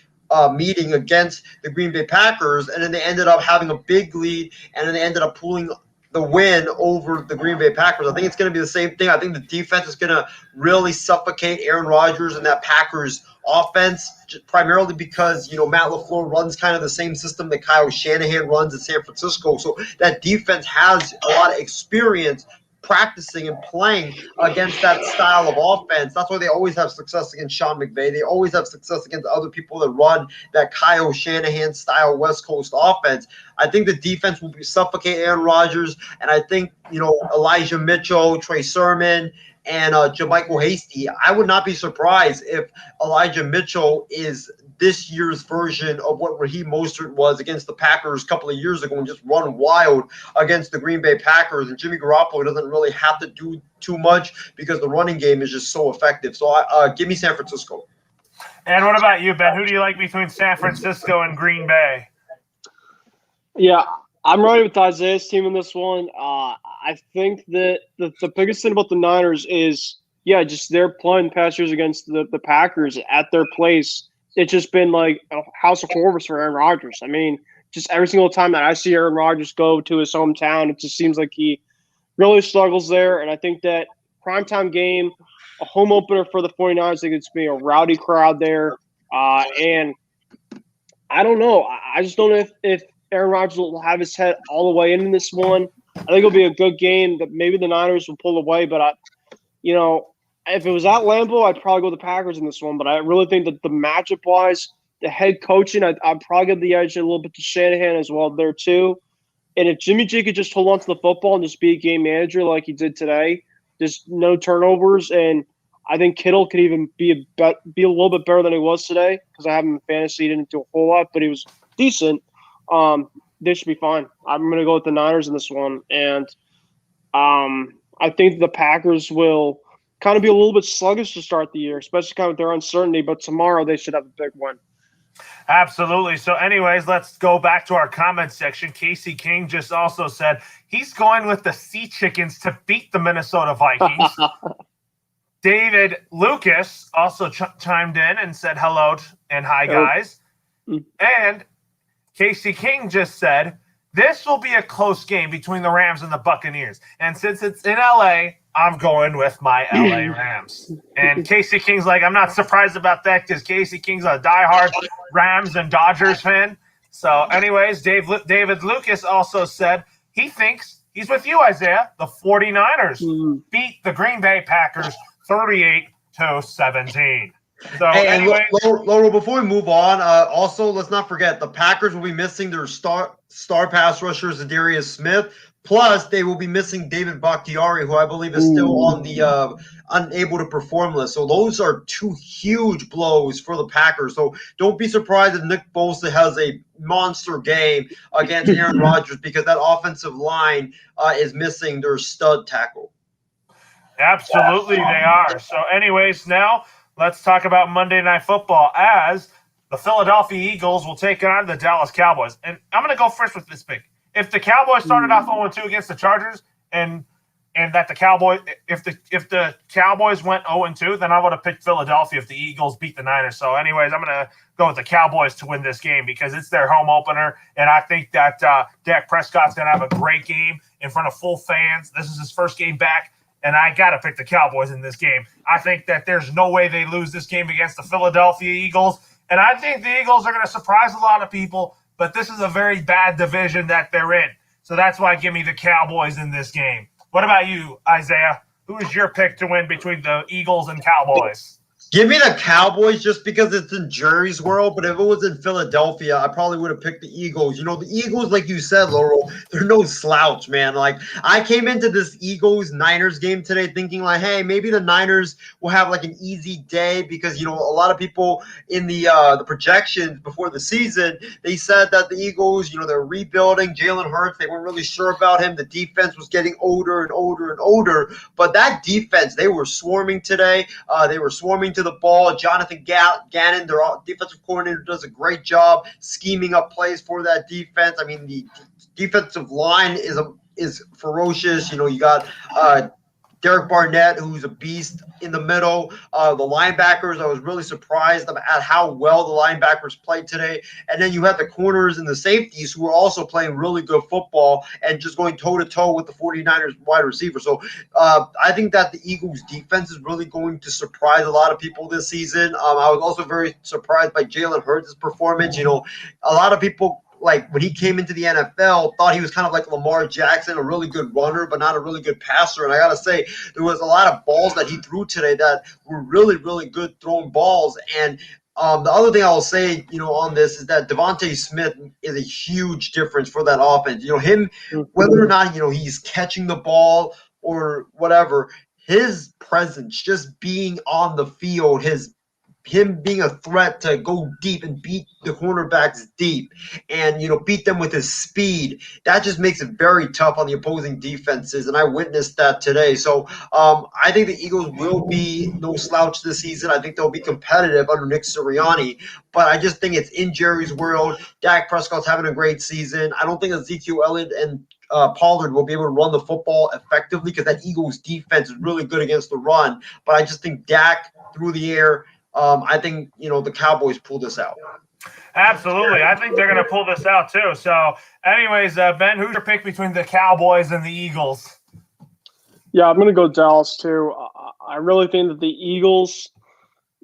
[SPEAKER 5] meeting against the Green Bay Packers. And then they ended up having a big lead, and then they ended up pulling the win over the Green Bay Packers. I think it's going to be the same thing. I think the defense is going to really suffocate Aaron Rodgers and that Packers offense, primarily because, Matt LaFleur runs kind of the same system that Kyle Shanahan runs in San Francisco. So that defense has a lot of experience practicing and playing against that style of offense. That's why they always have success against Sean McVay. They always have success against other people that run that Kyle Shanahan style West Coast offense. I think the defense will suffocate Aaron Rodgers, and I think, Elijah Mitchell, Trey Sermon, and JaMychal Hasty, I would not be surprised if Elijah Mitchell is this year's version of what Raheem Mostert was against the Packers a couple of years ago and just run wild against the Green Bay Packers. And Jimmy Garoppolo doesn't really have to do too much because the running game is just so effective. So give me San Francisco.
[SPEAKER 2] And what about you, Ben? Who do you like between San Francisco and Green Bay?
[SPEAKER 3] Yeah, I'm riding with Isaiah's team in this one. I think that the biggest thing about the Niners is, just they're playing past years against the Packers at their place. It's just been like a house of horrors for Aaron Rodgers. I mean, just every single time that I see Aaron Rodgers go to his hometown, it just seems like he really struggles there. And I think that primetime game, a home opener for the 49ers, I think it's going to be a rowdy crowd there. And I don't know. I just don't know if Aaron Rodgers will have his head all the way in this one. I think it'll be a good game that maybe the Niners will pull away. But, if it was at Lambeau, I'd probably go the Packers in this one. But I really think that the matchup-wise, the head coaching, I'd probably give the edge a little bit to Shanahan as well there too. And if Jimmy G could just hold on to the football and just be a game manager like he did today, just no turnovers, and I think Kittle could even be a little bit better than he was today because I have him in fantasy. He didn't do a whole lot, but he was decent. They should be fine. I'm going to go with the Niners in this one, and I think the Packers will kind of be a little bit sluggish to start the year, especially kind of with their uncertainty. But tomorrow they should have a big win.
[SPEAKER 2] Absolutely. So anyways, let's go back to our comment section. Casey King just also said he's going with the Sea Chickens to beat the Minnesota Vikings. David Lucas also chimed in and said hello and hi, guys. And Casey King just said, this will be a close game between the Rams and the Buccaneers. And since it's in L.A., I'm going with my L.A. Rams. And Casey King's like, I'm not surprised about that because Casey King's a diehard Rams and Dodgers fan. So anyways, David Lucas also said he thinks, he's with you, Isaiah, the 49ers beat the Green Bay Packers 38-17. So anyway,
[SPEAKER 5] Loro, before we move on, also let's not forget the Packers will be missing their star pass rusher Zadarius Smith. Plus, they will be missing David Bakhtiari, who I believe is still on the unable to perform list. So those are two huge blows for the Packers. So don't be surprised if Nick Bosa has a monster game against Aaron Rodgers because that offensive line is missing their stud tackle.
[SPEAKER 2] Absolutely, they are. So anyways, now let's talk about Monday Night Football as the Philadelphia Eagles will take on the Dallas Cowboys. And I'm going to go first with this pick. If the Cowboys started off 0-2 against the Chargers and that the Cowboys if the Cowboys went 0-2, then I would have picked Philadelphia if the Eagles beat the Niners. So anyways, I'm going to go with the Cowboys to win this game because it's their home opener, and I think that Dak Prescott's going to have a great game in front of full fans. This is his first game back, and I got to pick the Cowboys in this game. I think that there's no way they lose this game against the Philadelphia Eagles, and I think the Eagles are going to surprise a lot of people, but this is a very bad division that they're in. So that's why I give me the Cowboys in this game. What about you, Isaiah? Who is your pick to win between the Eagles and Cowboys?
[SPEAKER 5] Give me the Cowboys just because it's in Jerry's world, but if it was in Philadelphia, I probably would have picked the Eagles. You know, the Eagles, like you said, Loro, they're no slouch, man. Like, I came into this Eagles-Niners game today thinking, like, hey, maybe the Niners will have, like, an easy day because, you know, a lot of people in the projections before the season, they said that the Eagles, you know, they're rebuilding. Jalen Hurts, they weren't really sure about him. The defense was getting older and older and older, but that defense, they were swarming today. They were swarming to the ball. Jonathan Gannon, their defensive coordinator, does a great job scheming up plays for that defense. I mean, the defensive line is ferocious. You know, you got Derek Barnett, who's a beast in the middle. The linebackers, I was really surprised at how well the linebackers played today. And then you have the corners and the safeties who are also playing really good football and just going toe-to-toe with the 49ers wide receiver. So I think that the Eagles' defense is really going to surprise a lot of people this season. I was also very surprised by Jalen Hurts' performance. You know, a lot of people, like when he came into the NFL, thought he was kind of like Lamar Jackson, a really good runner, but not a really good passer. And I got to say, there was a lot of balls that he threw today that were really, really good thrown balls. And the other thing I'll say, you know, on this is that Devontae Smith is a huge difference for that offense. You know, him, whether or not, you know, he's catching the ball or whatever, his presence, just being on the field, him being a threat to go deep and beat the cornerbacks deep and, you know, beat them with his speed, that just makes it very tough on the opposing defenses, and I witnessed that today. So I think the Eagles will be no slouch this season. I think they'll be competitive under Nick Sirianni, but I just think it's in Jerry's world. Dak Prescott's having a great season. I don't think Ezekiel Elliott and Pollard will be able to run the football effectively because that Eagles defense is really good against the run, but I just think Dak through the air, I think, you know, the Cowboys pull this out.
[SPEAKER 2] Absolutely. I think they're going to pull this out too. So, anyways, Ben, who's your pick between the Cowboys and the Eagles?
[SPEAKER 3] Yeah, I'm going to go Dallas too. I really think that the Eagles,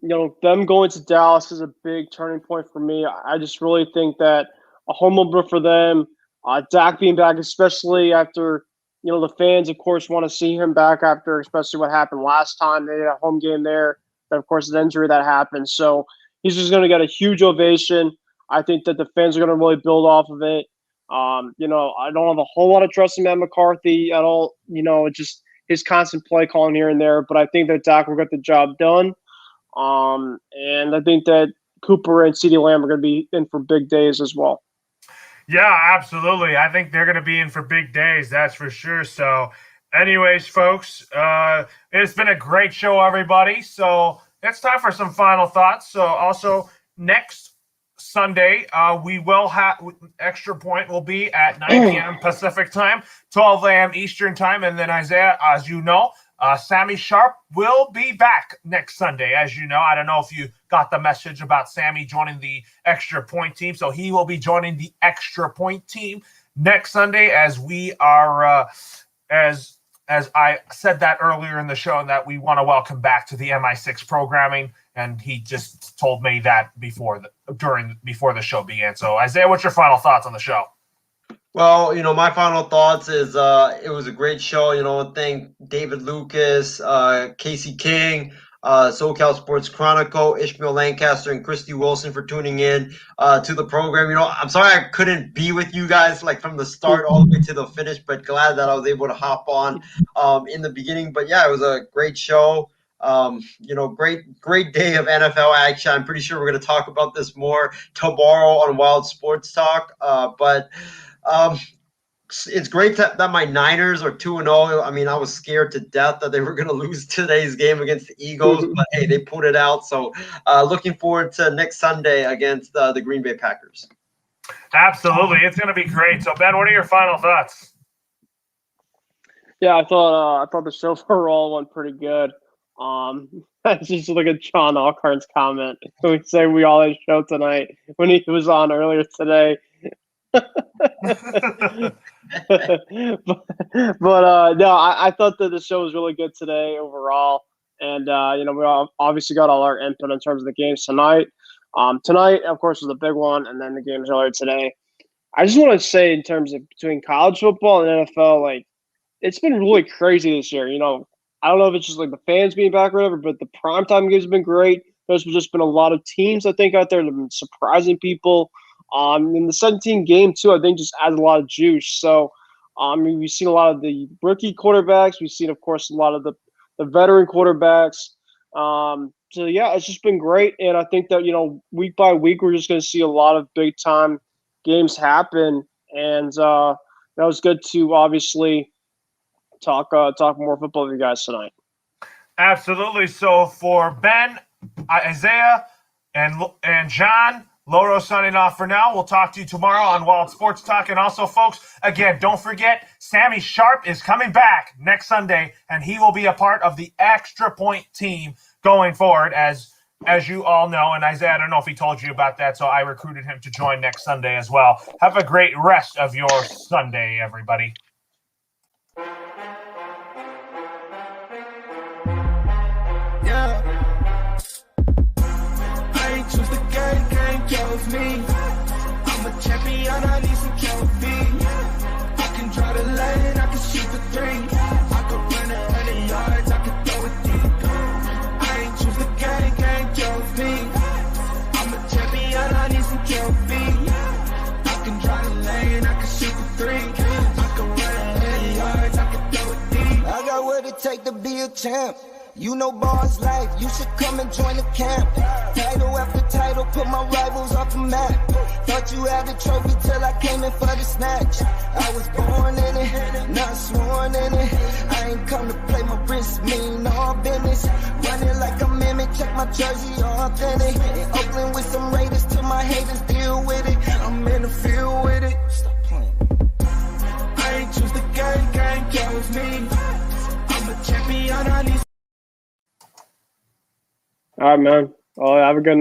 [SPEAKER 3] them going to Dallas is a big turning point for me. I just really think that a home opener for them, Dak being back, especially after, the fans, of course, want to see him back after, especially what happened last time. They had a home game there. Then, of course, the injury that happened. So he's just going to get a huge ovation. I think that the fans are going to really build off of it. I don't have a whole lot of trust in Matt McCarthy at all. Just his constant play calling here and there. But I think that Dak will get the job done. And I think that Cooper and CeeDee Lamb are going to be in for big days as well.
[SPEAKER 2] Yeah, absolutely. I think they're going to be in for big days. That's for sure. So, anyways, folks, it's been a great show, everybody. So it's time for some final thoughts. So also next Sunday, we will have Extra Point will be at 9 p.m. Pacific time, 12 a.m. Eastern time. And then Isaiah, as you know, Sammy Sharp will be back next Sunday. As you know, I don't know if you got the message about Sammy joining the Extra Point team. So he will be joining the Extra Point team next Sunday as we are, as I said that earlier in the show, that we want to welcome back to the MI6 programming. And he just told me that before the show began. So Isaiah, what's your final thoughts on the show?
[SPEAKER 5] Well, my final thoughts is it was a great show. Thank David Lucas, Casey King, SoCal Sports Chronicle, Ishmael Lancaster, and Christy Wilson for tuning in to the program. I'm sorry I couldn't be with you guys from the start all the way to the finish, but glad that I was able to hop on in the beginning. But yeah, it was a great show. Great day of NFL action. I'm pretty sure we're going to talk about this more tomorrow on Wild Sports Talk. But it's great that my Niners are 2-0. I mean, I was scared to death that they were going to lose today's game against the Eagles, but hey, they pulled it out. So looking forward to next Sunday against the Green Bay Packers.
[SPEAKER 2] Absolutely. It's going to be great. So, Ben, what are your final thoughts?
[SPEAKER 3] Yeah, I thought the show overall went pretty good. Just look at John Alcarn's comment. We say we all had a show tonight when he was on earlier today. but no, I thought that the show was really good today overall, and we obviously got all our input in terms of the games tonight. Tonight, of course, was the big one, and then the games earlier today. I just want to say, in terms of between college football and NFL, it's been really crazy this year. I don't know if it's just the fans being back or whatever, but the primetime games have been great. There's just been a lot of teams, I think, out there that have been surprising people. And the 17 game, too, I think just adds a lot of juice. So, we've seen a lot of the rookie quarterbacks. We've seen, of course, a lot of the veteran quarterbacks. So, yeah, it's just been great. And I think that, week by week, we're just going to see a lot of big-time games happen. And that was good to, obviously, talk more football with you guys tonight.
[SPEAKER 2] Absolutely. So for Ben, Isaiah, and John, Loro signing off for now. We'll talk to you tomorrow on Wild Sports Talk. And also, folks, again, don't forget, Sammy Sharp is coming back next Sunday, and he will be a part of the Extra Point team going forward, as you all know. And Isaiah, I don't know if he told you about that, so I recruited him to join next Sunday as well. Have a great rest of your Sunday, everybody.
[SPEAKER 1] Chose me. I'm a champion, I need some trophies. I can draw the lane, I can shoot the three. I can run 100 yards, I can throw it deep. I ain't choose the game chose me. I'm a champion, I need some trophies. I can draw the lane, I can shoot the three. I can run 100 yards, I can throw it deep.
[SPEAKER 6] I got what it take to be a champ. Ball's life, you should come and join the camp. Title after title, put my rivals off the map. Thought you had the trophy till I came in for the snatch. I was born in it, not sworn in it. I ain't come to play, my wrist mean all business. Running like a mimic, check my jersey authentic. In Oakland with some Raiders till my haters deal with it. I'm in the field with it. Stop playing.
[SPEAKER 1] I ain't choose the game chose me. I'm a champion, I need.
[SPEAKER 3] All right, man. Well, have a good night.